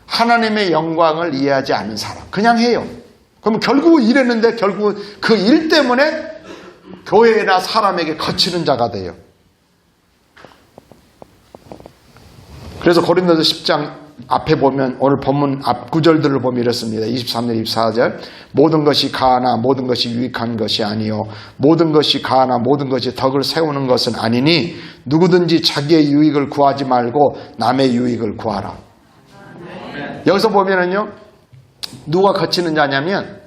하나님의 영광을 이해하지 않는 사람. 그냥 해요. 그럼 결국 일했는데 결국 그 일 때문에 교회나 사람에게 거치는 자가 돼요. 그래서 고린도서 10장 앞에 보면 오늘 본문 앞 구절들을 보면 이렇습니다. 23절 24절. 모든 것이 가하나 모든 것이 유익한 것이 아니요 모든 것이 가하나 모든 것이 덕을 세우는 것은 아니니 누구든지 자기의 유익을 구하지 말고 남의 유익을 구하라. 여기서 보면은요, 누가 거치는 자냐면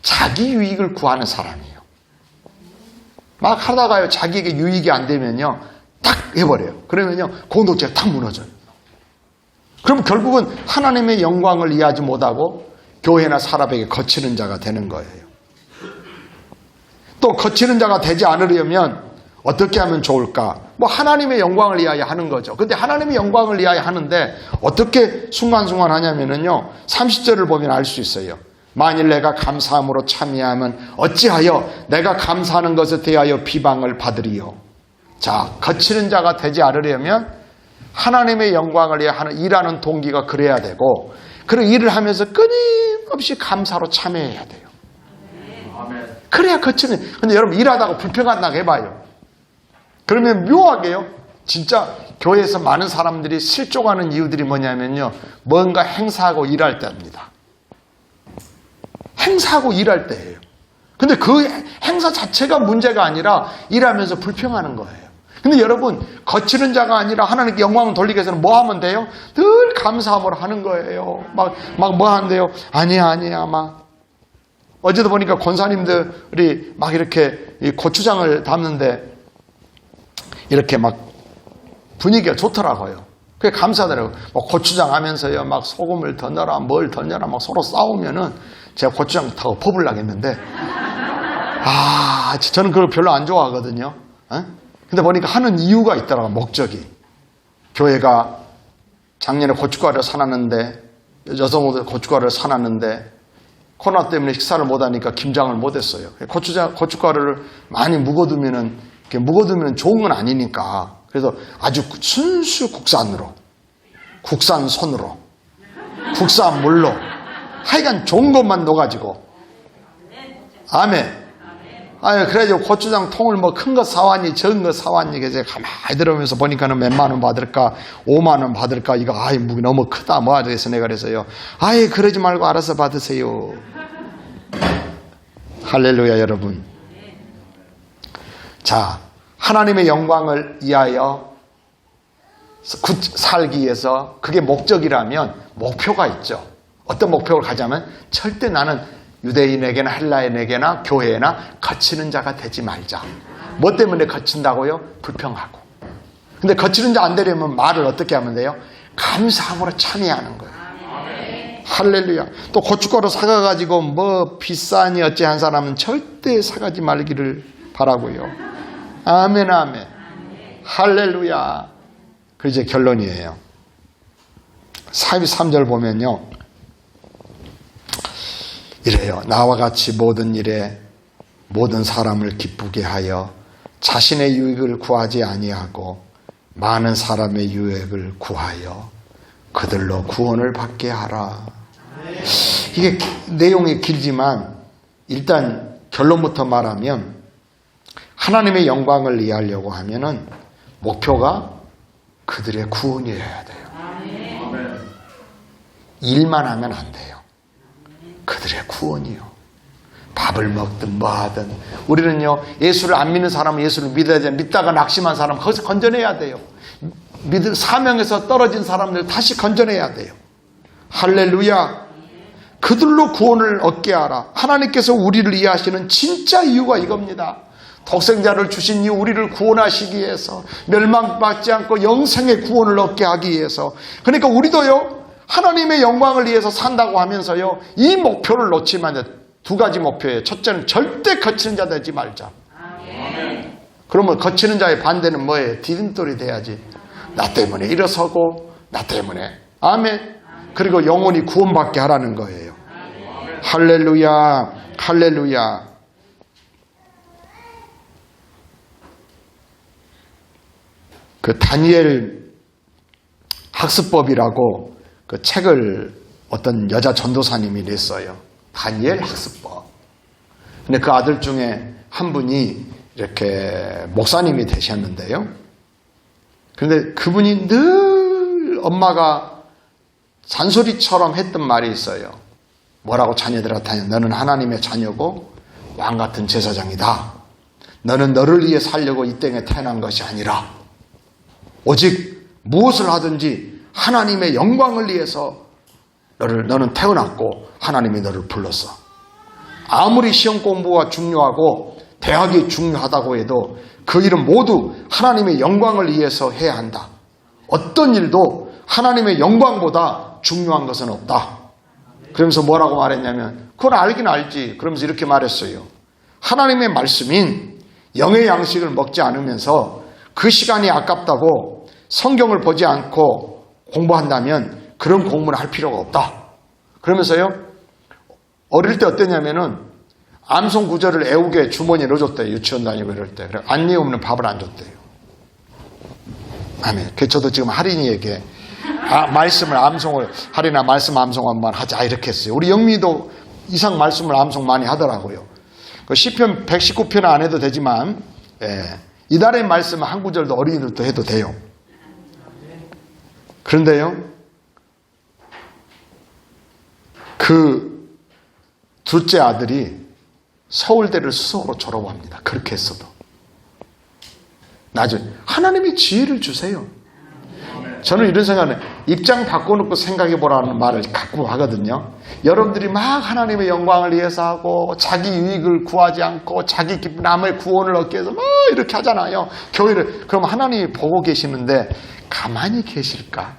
자기 유익을 구하는 사람이에요. 막 하다가요, 자기에게 유익이 안 되면요, 딱 해버려요. 그러면요, 공동체가 탁 무너져요. 그럼 결국은 하나님의 영광을 이해하지 못하고 교회나 사람에게 거치는 자가 되는 거예요. 또 거치는 자가 되지 않으려면 어떻게 하면 좋을까? 뭐 하나님의 영광을 위하여 하는 거죠. 근데 하나님의 영광을 위하여 하는데 어떻게 순간순간 하냐면요, 30절을 보면 알 수 있어요. 만일 내가 감사함으로 참여하면 어찌하여 내가 감사하는 것에 대하여 비방을 받으리요. 자, 거치는 자가 되지 않으려면 하나님의 영광을 위해 일하는 동기가 그래야 되고, 그런 일을 하면서 끊임없이 감사로 참여해야 돼요. 그래야 거치는. 근데 여러분, 일하다가 불평한다고 해봐요. 그러면 묘하게요, 진짜 교회에서 많은 사람들이 실족하는 이유들이 뭐냐면요, 뭔가 행사하고 일할 때입니다. 행사하고 일할 때예요. 근데 그 행사 자체가 문제가 아니라 일하면서 불평하는 거예요. 근데 여러분, 거치는 자가 아니라 하나님께 영광을 돌리기 위해서는 뭐 하면 돼요? 늘 감사함으로 하는 거예요. 막 뭐 한대요? 아니야. 어제도 보니까 권사님들이 막 이렇게 이 고추장을 담는데 이렇게 막 분위기가 좋더라고요. 그게 감사하더라고요. 뭐 고추장 하면서요, 막 소금을 더 넣어라, 뭘 더 넣어라, 막 서로 싸우면은 제가 고추장 다 엎어보려고 했는데, 저는 그걸 별로 안 좋아하거든요. 근데 보니까 하는 이유가 있더라고요, 목적이. 교회가 작년에 고춧가루를 사놨는데, 여성들 고춧가루를 사놨는데, 코로나 때문에 식사를 못하니까 김장을 못했어요. 고춧가루를 많이 묵어두면 좋은 건 아니니까. 그래서 아주 순수 국산으로, 국산 손으로, 국산 물로, 하여간 좋은 것만 넣어가지고. 아멘. 그래가지고 고추장 통을 뭐 큰 거 사왔니, 적은 거 사왔니, 그래서 가만히 들어오면서 보니까는 몇만 원 받을까, 5만 원 받을까, 이거, 무기 너무 크다, 뭐 하겠어, 내가 그래서요. 그러지 말고 알아서 받으세요. 할렐루야, 여러분. 자, 하나님의 영광을 위하여 살기 위해서 그게 목적이라면 목표가 있죠. 어떤 목표를 가자면 절대 나는 유대인에게나 헬라인에게나 교회나 거치는 자가 되지 말자. 뭐 때문에 거친다고요? 불평하고. 근데 거치는 자 안 되려면 말을 어떻게 하면 돼요? 감사함으로 참여하는 거예요. 할렐루야. 또 고춧가루 사가가지고 뭐 비싸니 어찌한 사람은 절대 사가지 말기를 바라고요. 아멘 아멘. 할렐루야. 그 이제 결론이에요. 43절 보면요. 이래요. 나와 같이 모든 일에 모든 사람을 기쁘게 하여 자신의 유익을 구하지 아니하고 많은 사람의 유익을 구하여 그들로 구원을 받게 하라. 이게 내용이 길지만 일단 결론부터 말하면 하나님의 영광을 이해하려고 하면은 목표가 그들의 구원이어야 돼요. 일만 하면 안 돼요. 그들의 구원이요. 밥을 먹든 뭐 하든 우리는요 예수를 안 믿는 사람은 예수를 믿어야 돼요. 믿다가 낙심한 사람은 거기서 건져내야 돼요. 사명에서 떨어진 사람들 다시 건져내야 돼요. 할렐루야. 그들로 구원을 얻게 하라. 하나님께서 우리를 이해하시는 진짜 이유가 이겁니다. 독생자를 주신 이유 우리를 구원하시기 위해서 멸망받지 않고 영생의 구원을 얻게 하기 위해서. 그러니까 우리도요 하나님의 영광을 위해서 산다고 하면서요 이 목표를 놓치면 두 가지 목표예요. 첫째는 절대 거치는 자 되지 말자. 그러면 거치는 자의 반대는 뭐예요? 디딤돌이 돼야지. 나 때문에 일어서고 나 때문에 아멘. 그리고 영혼이 구원받게 하라는 거예요. 할렐루야. 할렐루야. 그 다니엘 학습법이라고 그 책을 어떤 여자 전도사님이 냈어요. 다니엘 학습법. 근데 그 아들 중에 한 분이 이렇게 목사님이 되셨는데요. 그런데 그분이 늘 엄마가 잔소리처럼 했던 말이 있어요. 뭐라고 자녀들한테 너는 하나님의 자녀고 왕 같은 제사장이다. 너는 너를 위해 살려고 이 땅에 태어난 것이 아니라 오직 무엇을 하든지 하나님의 영광을 위해서 너는 태어났고 하나님이 너를 불렀어. 아무리 시험 공부가 중요하고 대학이 중요하다고 해도 그 일은 모두 하나님의 영광을 위해서 해야 한다. 어떤 일도 하나님의 영광보다 중요한 것은 없다. 그러면서 뭐라고 말했냐면 그걸 알긴 알지. 그러면서 이렇게 말했어요. 하나님의 말씀인 영의 양식을 먹지 않으면서 그 시간이 아깝다고 성경을 보지 않고 공부한다면 그런 공부는 할 필요가 없다. 그러면서요 어릴 때 어땠냐면은 암송 구절을 애우게 주머니에 넣어줬대요. 유치원 다니고 이럴 때. 그래 안 외우면 밥을 안 줬대요. 아멘. 그래서 저도 지금 할인이에게 말씀을 암송을 할인아 말씀 암송 한번 하자 이렇게 했어요. 우리 영미도 이상 말씀을 암송 많이 하더라고요. 그 시편 119편 안 해도 되지만 이달의 말씀 한 구절도 어린이들도 해도 돼요. 그런데요 그 둘째 아들이 서울대를 수석으로 졸업합니다. 그렇게 했어도. 나중에 하나님이 지혜를 주세요. 저는 이런 생각은 입장 바꿔놓고 생각해보라는 말을 가끔 하거든요. 여러분들이 막 하나님의 영광을 위해서 하고 자기 유익을 구하지 않고 자기 남의 구원을 얻기 위해서 막 이렇게 하잖아요. 교회를. 그럼 하나님이 보고 계시는데 가만히 계실까?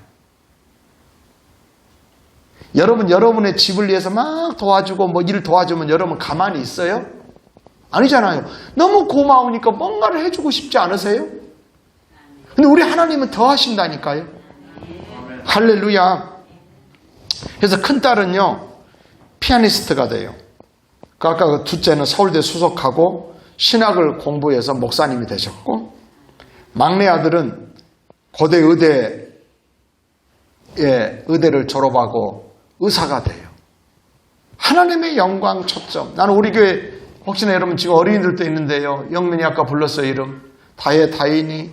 여러분 여러분의 집을 위해서 막 도와주고 뭐 일 도와주면 여러분 가만히 있어요? 아니잖아요. 너무 고마우니까 뭔가를 해주고 싶지 않으세요? 근데 우리 하나님은 더 하신다니까요. 할렐루야. 그래서 큰딸은요 피아니스트가 돼요. 아까 그 둘째는 서울대 수석하고 신학을 공부해서 목사님이 되셨고 막내 아들은 고대 의대를 졸업하고 의사가 돼요. 하나님의 영광 초점. 나는 우리 교회 혹시나 여러분 지금 어린이들도 있는데요. 영민이 아까 불렀어요. 이름. 다인이,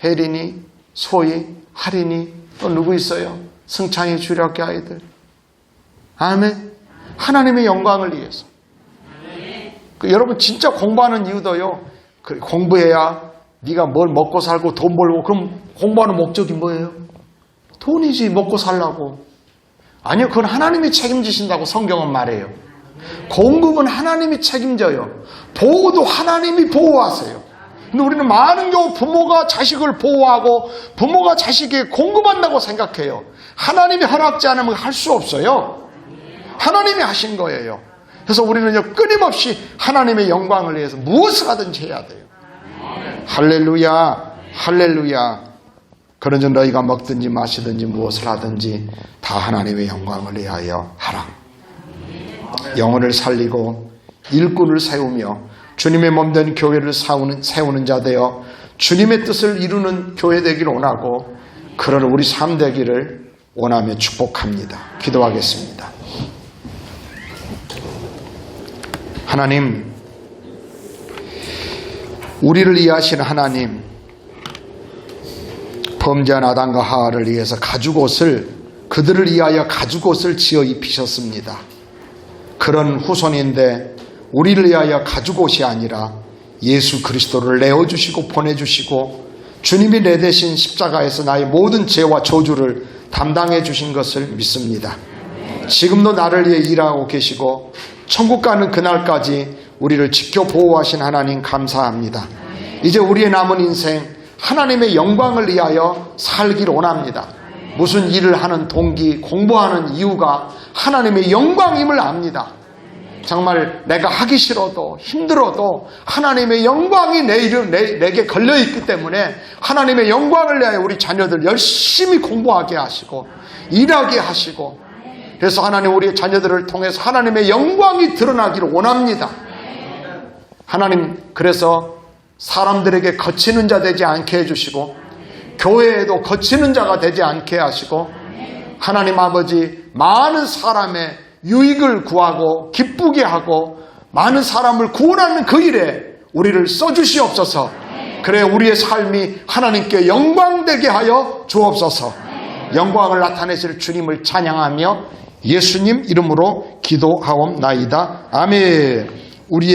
혜린이, 소희, 할인이 또 누구 있어요? 승창이 주일학교 아이들. 아멘. 하나님의 영광을 위해서. 여러분 진짜 공부하는 이유도요. 공부해야 네가 뭘 먹고 살고 돈 벌고 그럼 공부하는 목적이 뭐예요? 돈이지 먹고 살라고. 아니요. 그건 하나님이 책임지신다고 성경은 말해요. 공급은 하나님이 책임져요. 보호도 하나님이 보호하세요. 근데 우리는 많은 경우 부모가 자식을 보호하고 부모가 자식에게 공급한다고 생각해요. 하나님이 허락지 않으면 할 수 없어요. 하나님이 하신 거예요. 그래서 우리는 끊임없이 하나님의 영광을 위해서 무엇을 하든지 해야 돼요. 할렐루야, 할렐루야. 그런즉 너희가 먹든지 마시든지 무엇을 하든지 다 하나님의 영광을 위하여 하라. 영혼을 살리고 일꾼을 세우며 주님의 몸된 교회를 세우는 자 되어 주님의 뜻을 이루는 교회 되기를 원하고 그런 우리 삶 되기를 원하며 축복합니다. 기도하겠습니다. 하나님, 우리를 이해하시는 하나님, 범죄한 아담과 하와를 위해서 가죽옷을, 그들을 위하여 가죽옷을 지어 입히셨습니다. 그런 후손인데 우리를 위하여 가죽옷이 아니라 예수 그리스도를 내어주시고 보내주시고 주님이 내 대신 십자가에서 나의 모든 죄와 저주를 담당해 주신 것을 믿습니다. 지금도 나를 위해 일하고 계시고 천국 가는 그날까지 우리를 지켜 보호하신 하나님 감사합니다. 이제 우리의 남은 인생 하나님의 영광을 위하여 살기를 원합니다. 무슨 일을 하는 동기, 공부하는 이유가 하나님의 영광임을 압니다. 정말 내가 하기 싫어도 힘들어도 하나님의 영광이 내게 걸려있기 때문에 하나님의 영광을 위하여 우리 자녀들 열심히 공부하게 하시고 일하게 하시고, 그래서 하나님 우리 자녀들을 통해서 하나님의 영광이 드러나기를 원합니다. 하나님, 그래서 사람들에게 거치는 자 되지 않게 해주시고 교회에도 거치는 자가 되지 않게 하시고 하나님 아버지, 많은 사람의 유익을 구하고 기쁘게 하고 많은 사람을 구원하는 그 일에 우리를 써주시옵소서. 그래 우리의 삶이 하나님께 영광되게 하여 주옵소서. 영광을 나타내실 주님을 찬양하며 예수님 이름으로 기도하옵나이다. 아멘.